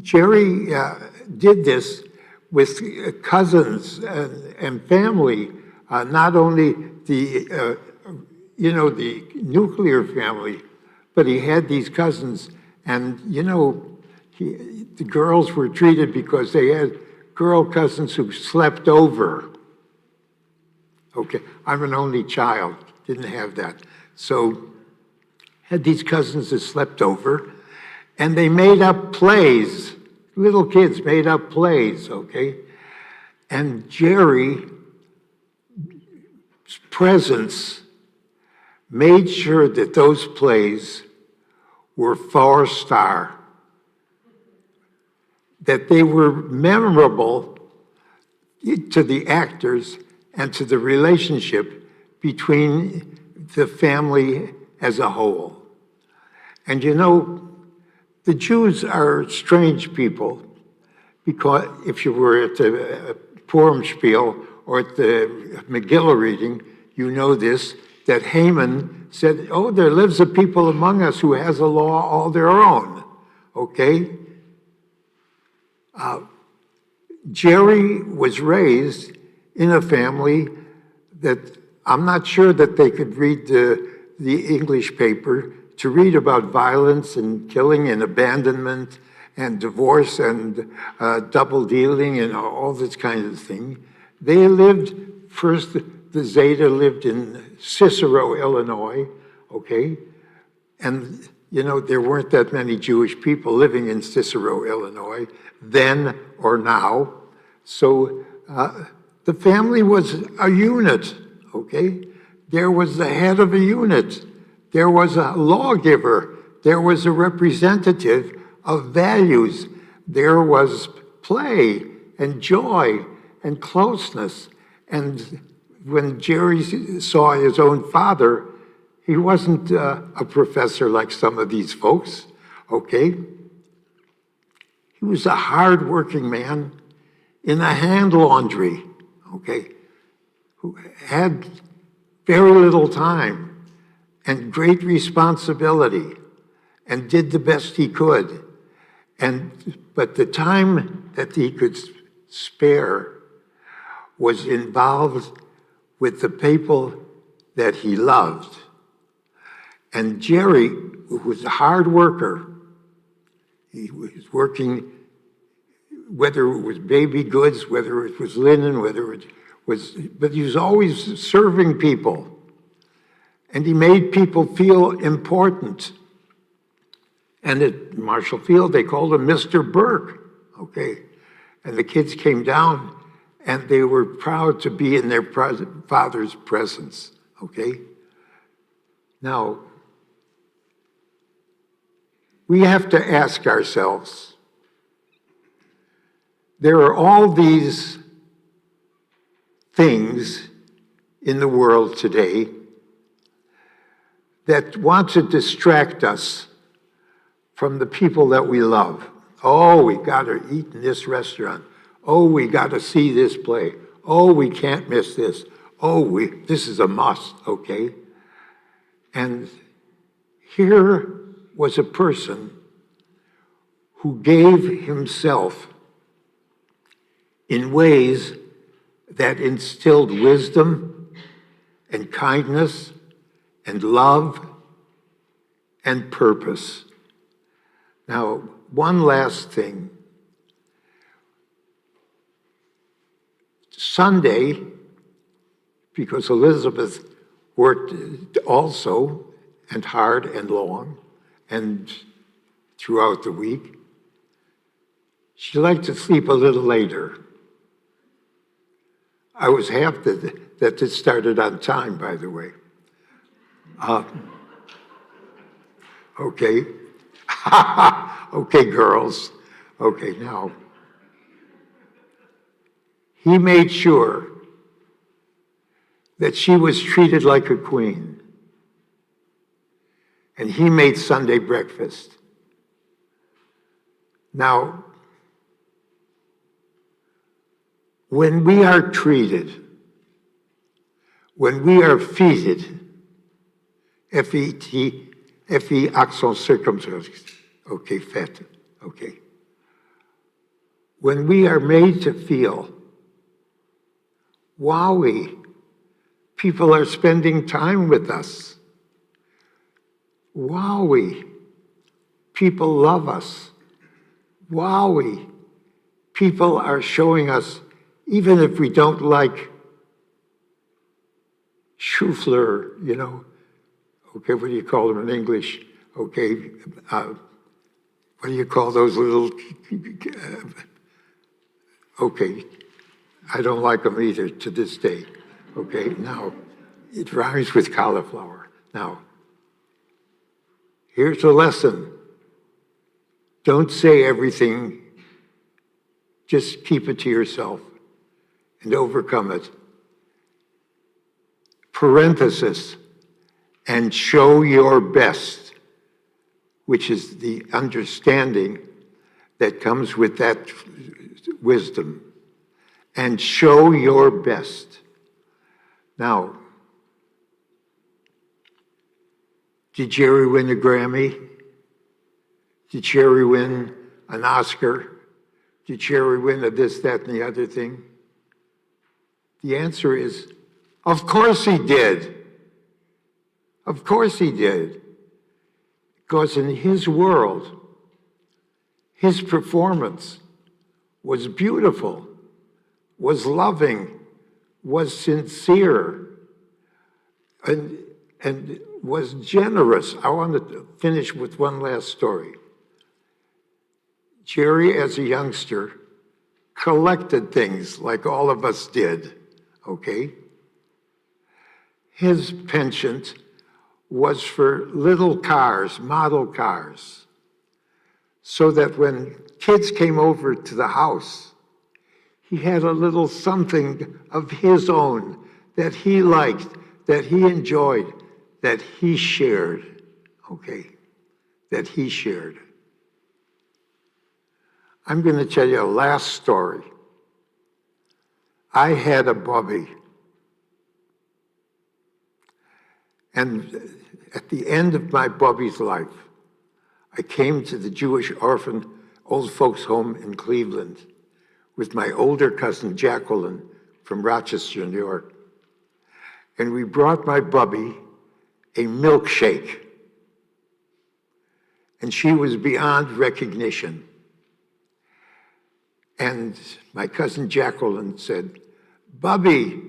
Jerry did this with cousins and family, not only the nuclear family, but he had these cousins, and the girls were treated because they had girl cousins who slept over. Okay, I'm an only child, didn't have that. So had these cousins that slept over, and they made up plays. Little kids made up plays, okay? And Jerry's presence made sure that those plays were 4-star, that they were memorable to the actors and to the relationship between the family as a whole. And the Jews are strange people, because if you were at the Purim Spiel or at the Megillah reading, you know this, that Haman said, oh, there lives a people among us who has a law all their own, okay? Jerry was raised in a family that I'm not sure that they could read the English paper to read about violence and killing and abandonment and divorce and double dealing and all this kind of thing. They lived, first the Zeta lived in Cicero, Illinois, okay? And, there weren't that many Jewish people living in Cicero, Illinois, then or now. So the family was a unit, okay? There was the head of a unit. There was a lawgiver. There was a representative of values. There was play and joy and closeness. And when Jerry saw his own father, he wasn't a professor like some of these folks, okay? He was a hard-working man in a hand laundry, okay, who had very little time and great responsibility and did the best he could. But the time that he could spare was involved with the people that he loved. And Jerry was a hard worker. He was working, whether it was baby goods, whether it was linen, whether it was, but he was always serving people. And he made people feel important. And at Marshall Field, they called him Mr. Burke, okay? And the kids came down, and they were proud to be in their father's presence, okay? Now, we have to ask ourselves, there are all these things in the world today that want to distract us from the people that we love. Oh, we got to eat in this restaurant. Oh, we got to see this play. Oh, we can't miss this. Oh, this is a must, okay? And here was a person who gave himself in ways that instilled wisdom and kindness and love and purpose. Now, one last thing. Sunday, because Elizabeth worked also and hard and long and throughout the week, she liked to sleep a little later. I was happy that this started on time, by the way. Okay. Okay, girls. Okay, now. He made sure that she was treated like a queen. And he made Sunday breakfast. Now, when we are treated, when we are feted, F-E-T, F-E accent circumflex, okay, fait, okay. When we are made to feel, wowie, people are spending time with us. Wowie, people love us. Wowie, people are showing us, even if we don't like chou-fleur, you know, okay, what do you call them in English? Okay, what do you call those little, okay, I don't like them either to this day. Okay, now, it rhymes with cauliflower. Now, here's a lesson. Don't say everything, just keep it to yourself and overcome it. Parenthesis, and show your best, which is the understanding that comes with that wisdom. And show your best. Now, did Jerry win a Grammy? Did Jerry win an Oscar? Did Jerry win a this, that, and the other thing? The answer is, of course he did. Of course he did. Because in his world, his performance was beautiful, was loving, was sincere, and was generous. I want to finish with one last story. Jerry, as a youngster, collected things like all of us did, okay? His penchant was for little cars, model cars, so that when kids came over to the house, he had a little something of his own that he liked, that he enjoyed, that he shared, okay? That he shared. I'm going to tell you a last story. I had a bubby. And at the end of my bubby's life, I came to the Jewish old folks home in Cleveland with my older cousin Jacqueline from Rochester, New York. And we brought my Bubby a milkshake. And she was beyond recognition. And my cousin Jacqueline said, Bubby,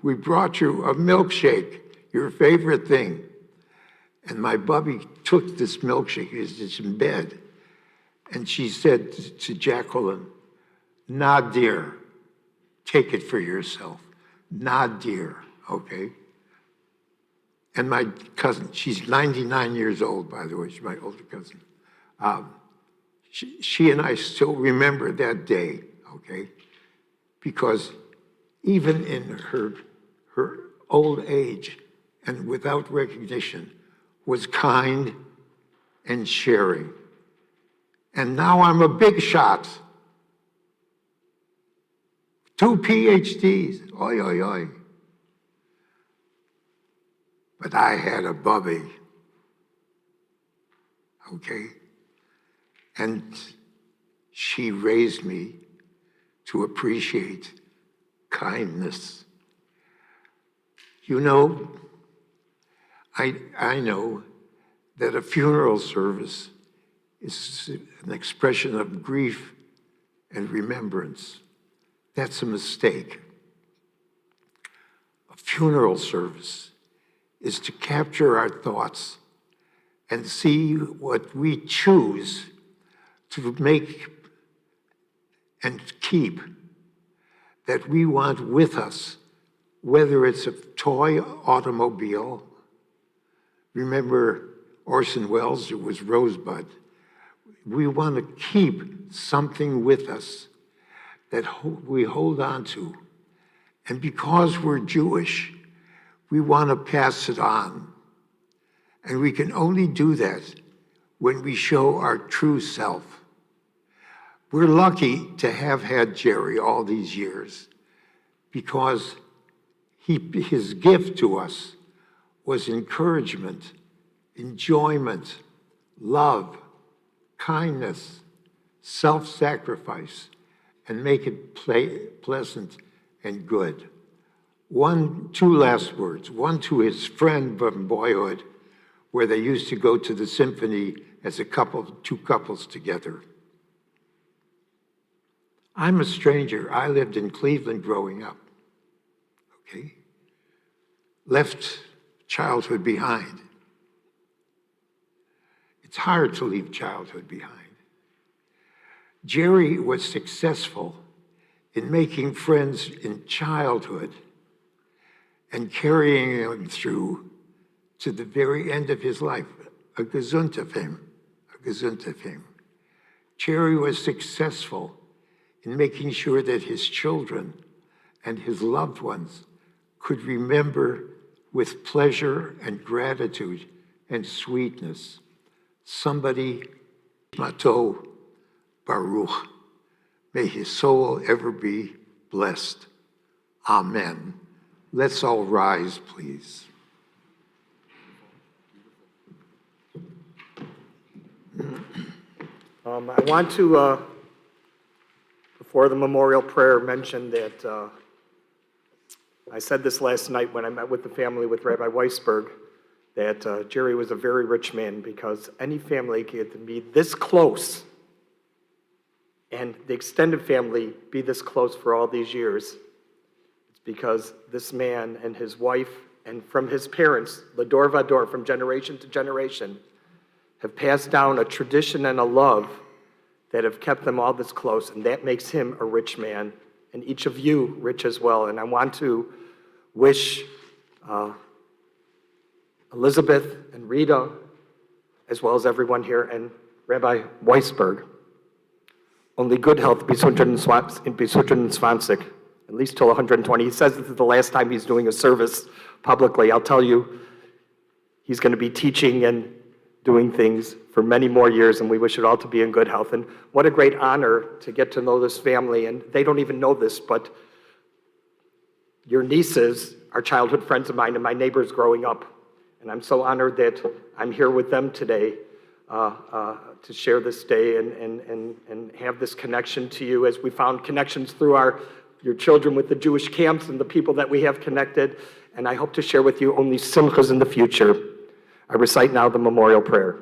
we brought you a milkshake, your favorite thing. And my Bubby took this milkshake, he was just in bed, and she said to Jacqueline, nah, dear, take it for yourself. Nah, dear, okay? And my cousin, she's 99 years old, by the way, she's my older cousin. She and I still remember that day, okay? Because even in her old age and without recognition, was kind and sharing. And now I'm a big shot. 2 PhDs, oi, oi, oi. But I had a Bubby, okay? And she raised me to appreciate kindness. You know, I know that a funeral service is an expression of grief and remembrance. That's a mistake. A funeral service is to capture our thoughts and see what we choose to make and keep that we want with us, whether it's a toy automobile. Remember Orson Welles, it was Rosebud. We want to keep something with us that we hold on to. And because we're Jewish, we want to pass it on. And we can only do that when we show our true self. We're lucky to have had Jerry all these years because his gift to us was encouragement, enjoyment, love, kindness, self-sacrifice, and make it pleasant and good. Two last words. One to his friend from boyhood, where they used to go to the symphony as a couple, 2 couples together. I'm a stranger. I lived in Cleveland growing up, okay? Left childhood behind. It's hard to leave childhood behind. Jerry was successful in making friends in childhood and carrying them through to the very end of his life, a gesund of him. Jerry was successful in making sure that his children and his loved ones could remember with pleasure and gratitude and sweetness somebody, Mato Baruch. May his soul ever be blessed. Amen. Let's all rise, please. I want to, before the memorial prayer, mention that I said this last night when I met with the family with Rabbi Weisberg, that Jerry was a very rich man because any family could be this close and the extended family be this close for all these years. It's because this man and his wife and from his parents, Lador Vador, from generation to generation, have passed down a tradition and a love that have kept them all this close, and that makes him a rich man, and each of you rich as well. And I want to wish Elizabeth and Rita, as well as everyone here, and Rabbi Weisberg, only good health, Bisutran Svansik, at least till 120. He says this is the last time he's doing a service publicly. I'll tell you, he's going to be teaching and doing things for many more years, and we wish it all to be in good health. And what a great honor to get to know this family, and they don't even know this, but your nieces are childhood friends of mine and my neighbors growing up, and I'm so honored that I'm here with them today. to share this day and have this connection to you, as we found connections through your children with the Jewish camps and the people that we have connected. And I hope to share with you only simchas in the future. I recite now the memorial prayer.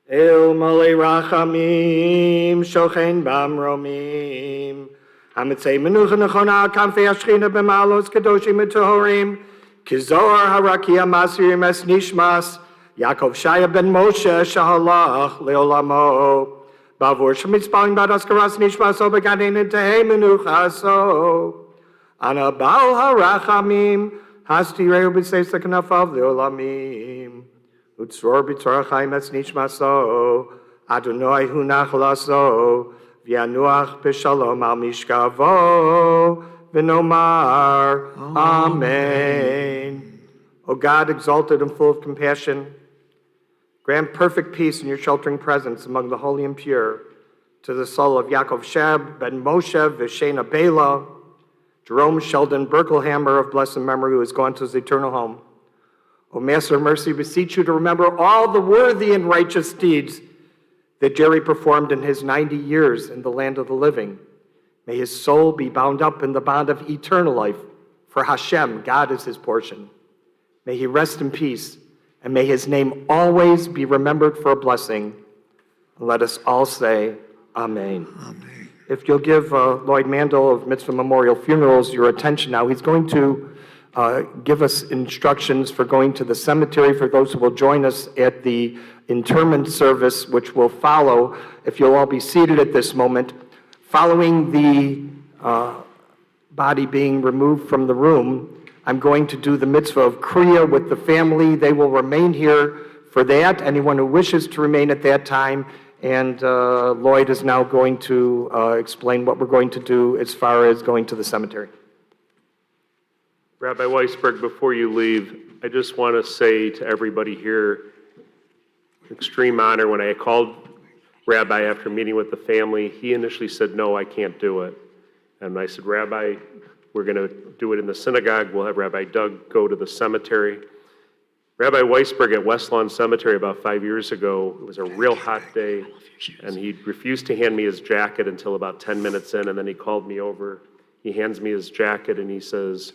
El Malei Rachamim, Shochen Bamromim, Hamitzei Menucha Nechona, Kamfei Ashchina B'Malos Kedoshim Metohorim, Kizor Harakia Masirim Es Nishmas, Yaakov Shaya Ben Moshe Shahalach Leolamo, Bavur Shemitzpalim Bad Askaras Nishmaso Beganin Tehei Menuchaso, Ana Baal HaRachamim, Hasti Reu B'Seis Lekanafav Leolamim, Utzror B'Torah Chaim Es Nishmaso, Adonai Hu Nachlaso, V'yanuach B'Shalom Al Mishkavo, V'nomar, Amen. O God, exalted and full of compassion, grant perfect peace in your sheltering presence among the holy and pure, to the soul of Yaakov Sheb ben Moshe V'Shena Bela, Jerome Sheldon Berkelhamer of blessed memory, who has gone to his eternal home. O Master of mercy, beseech you to remember all the worthy and righteous deeds that Jerry performed in his 90 years in the land of the living. May his soul be bound up in the bond of eternal life, for Hashem, God, is his portion. May he rest in peace, and may his name always be remembered for a blessing. And let us all say, Amen. Amen. If you'll give Lloyd Mandel of Mitzvah Memorial Funerals your attention now, he's going to give us instructions for going to the cemetery for those who will join us at the interment service, which will follow. If you'll all be seated at this moment, following the body being removed from the room, I'm going to do the mitzvah of Kriya with the family. They will remain here for that, anyone who wishes to remain at that time. And Lloyd is now going to explain what we're going to do as far as going to the cemetery. Rabbi Weisberg, before you leave, I just want to say to everybody here, extreme honor. When I called Rabbi after meeting with the family, he initially said, no, I can't do it. And I said, Rabbi, we're going to do it in the synagogue. We'll have Rabbi Doug go to the cemetery. Rabbi Weisberg at West Lawn Cemetery about 5 years ago, it was a real hot day, and he refused to hand me his jacket until about 10 minutes in, and then he called me over. He hands me his jacket, and he says,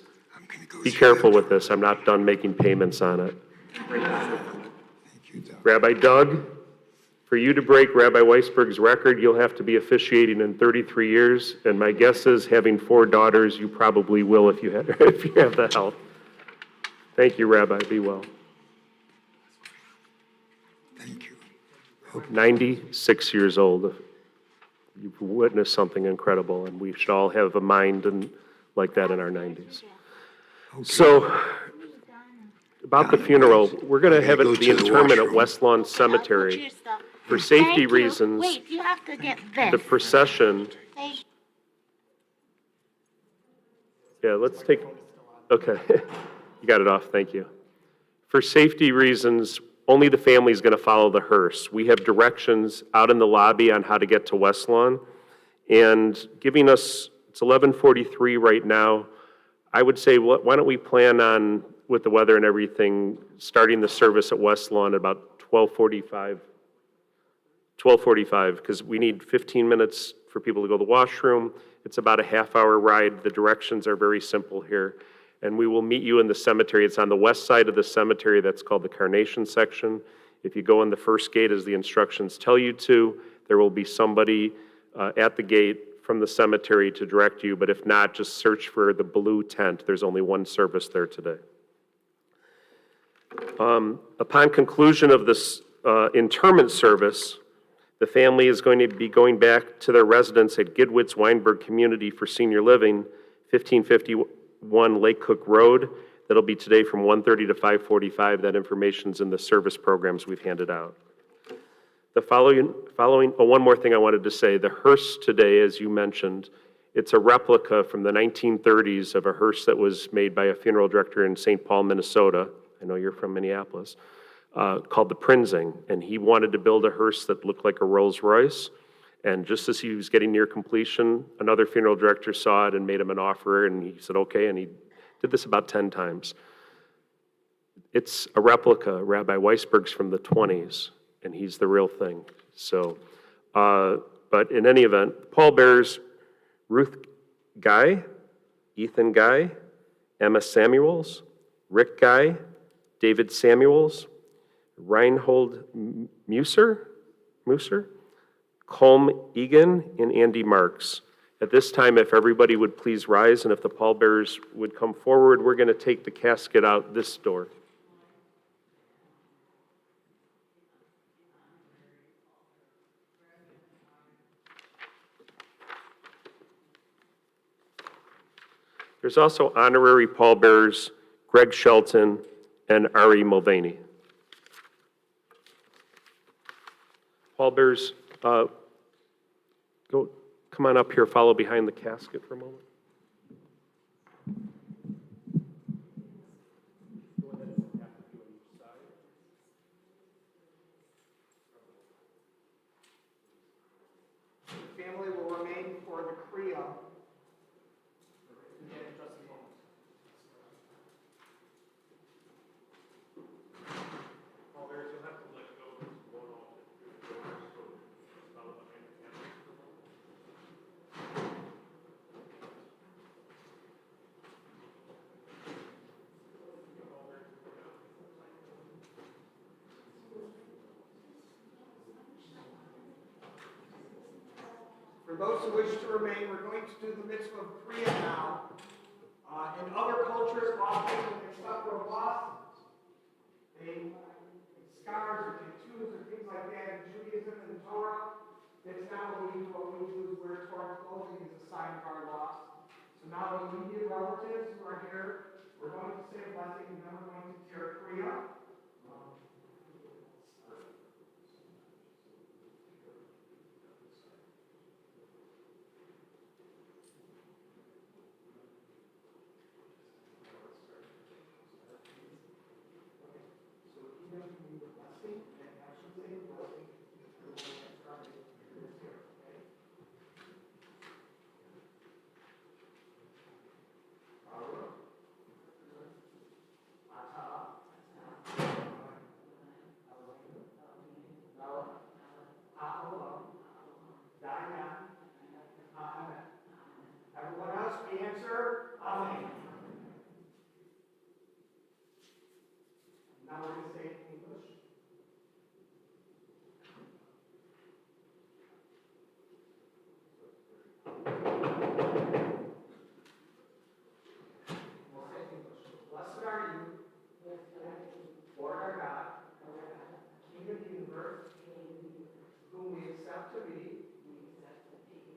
be careful with this. I'm not done making payments on it. Rabbi Doug, for you to break Rabbi Weisberg's record, you'll have to be officiating in 33 years, and my guess is, having 4 daughters, you probably will if you have the health. Thank you, Rabbi. Be well. Thank you. 96 years old. You've witnessed something incredible, and we should all have a mind like that in our 90s. So, about the funeral, we're going to have Go the to the interment at washroom. West Lawn Cemetery. For safety reasons, Wait, you have to get this. the procession, yeah, let's take, okay, you got it off, thank you. For safety reasons, only the family is going to follow the hearse. We have directions out in the lobby on how to get to West Lawn, and giving us, it's 11:43 right now. I would say, why don't we plan on, with the weather and everything, starting the service at West Lawn at about 12:45, because we need 15 minutes for people to go to the washroom. It's about a half-hour ride. The directions are very simple here. And we will meet you in the cemetery. It's on the west side of the cemetery. That's called the Carnation section. If you go in the first gate as the instructions tell you to, there will be somebody at the gate from the cemetery to direct you. But if not, just search for the blue tent. There's only one service there today. Upon conclusion of this interment service, the family is going to be going back to their residence at Gidwitz Weinberg Community for Senior Living, 1551 Lake Cook Road. That'll be today from 1:30 to 5:45. That information's in the service programs we've handed out. The following, one more thing I wanted to say. The hearse today, as you mentioned, it's a replica from the 1930s of a hearse that was made by a funeral director in St. Paul, Minnesota. I know you're from Minneapolis. Called the Prinzing, and he wanted to build a hearse that looked like a Rolls Royce. And just as he was getting near completion, another funeral director saw it and made him an offer, and he said, okay, and he did this about 10 times. It's a replica. Rabbi Weisberg's from the 20s, and he's the real thing. So, but in any event, pallbearers Ruth Guy, Ethan Guy, Emma Samuels, Rick Guy, David Samuels, Reinhold Musser, Colm Egan, and Andy Marks. At this time, if everybody would please rise, and if the pallbearers would come forward, we're going to take the casket out this door. There's also honorary pallbearers Greg Shelton and Ari Mulvaney. Pallbearers, come on up here, follow behind the casket for a moment. The family will remain for the Kriya. For those who wish to remain, we're going to do the mitzvah of Kriya now. In other cultures, often when they suffer a loss, they scars or tattoos or things like that in Judaism and the Torah. That's not what we do. What we do is wear Torah clothing as a sign of our loss. So now the immediate relatives who are here, we're going to say a blessing and then we're going to tear Kriya. Everyone else, we answer, Amen. Now we're going to say it in English. We'll say it in English. Blessed are you, Lord our God, King of the universe, whom we accept to be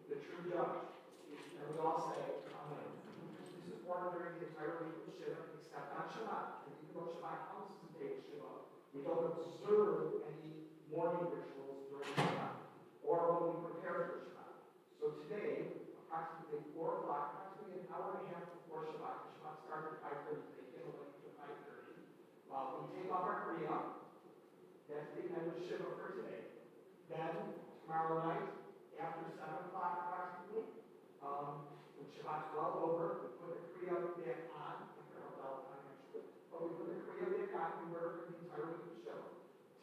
the true judge. And we all say, Amen. This is performed during the entire week of Shiva, except on Shabbat. And even though Shabbat counts as a day of Shiva, we don't observe any morning rituals during Shabbat, or when we prepare for Shabbat. So today, approximately 4 o'clock, approximately an hour and a half before Shabbat, Shabbat starts at 5:30, they get away to 5:30. We take off our Kriya. That's the end of Shiva for today. Then, tomorrow night, after 7 o'clock approximately, when Shabbat's well over, we put the Kriya back on, after a bell time actually, but we put the Kriya back on, we wear it for the entire week of Shiva.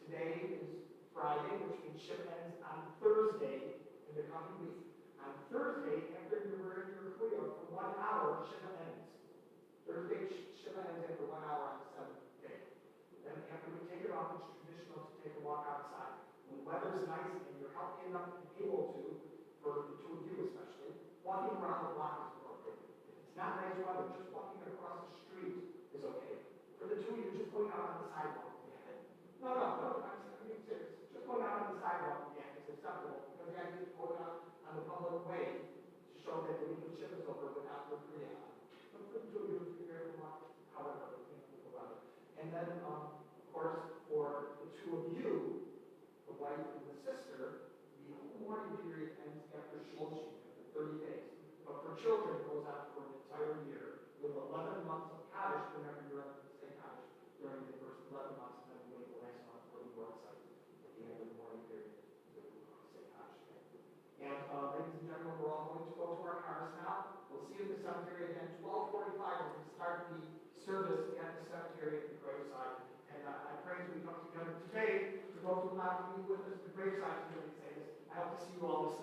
Today is Friday, which means Shiva ends on Thursday in the coming week. On Thursday, after you're wearing your Kriya for 1 hour, Shiva ends. Thursday, Shiva ends after 1 hour on the 7th day. Then after we take it off, it's traditional to take a walk outside. When the weather's nice and you're healthy enough and able to, for the two of you especially, walking around the block is appropriate. If it's not nice weather, just walking across the street is okay. For the two of you, just going out on the sidewalk. No, I'm being serious. Just going out on the sidewalk, is acceptable, because the idea is going out on the public way to show that the week of Shiva is over without the Kriya. But for the two of you, be very relaxed, however, the weather. And then, of course, for the two of you, the wife and the sister, the mourning period ends after Shloshim, after 30 days. But for children, it goes on for an entire year, with 11 months of Kaddish, whenever you're at the same Kaddish, during the first 11 months, and then we wait the last month for the outside at the end of the mourning period to say Kaddish. And ladies and gentlemen, we're all going to go to our cars now. We'll see you at the cemetery again, 12:45. We're going to start the service at the cemetery at the graveside. And I pray as we come together today to Berkelhamer be with us, the graveside committee says, I hope to see you all this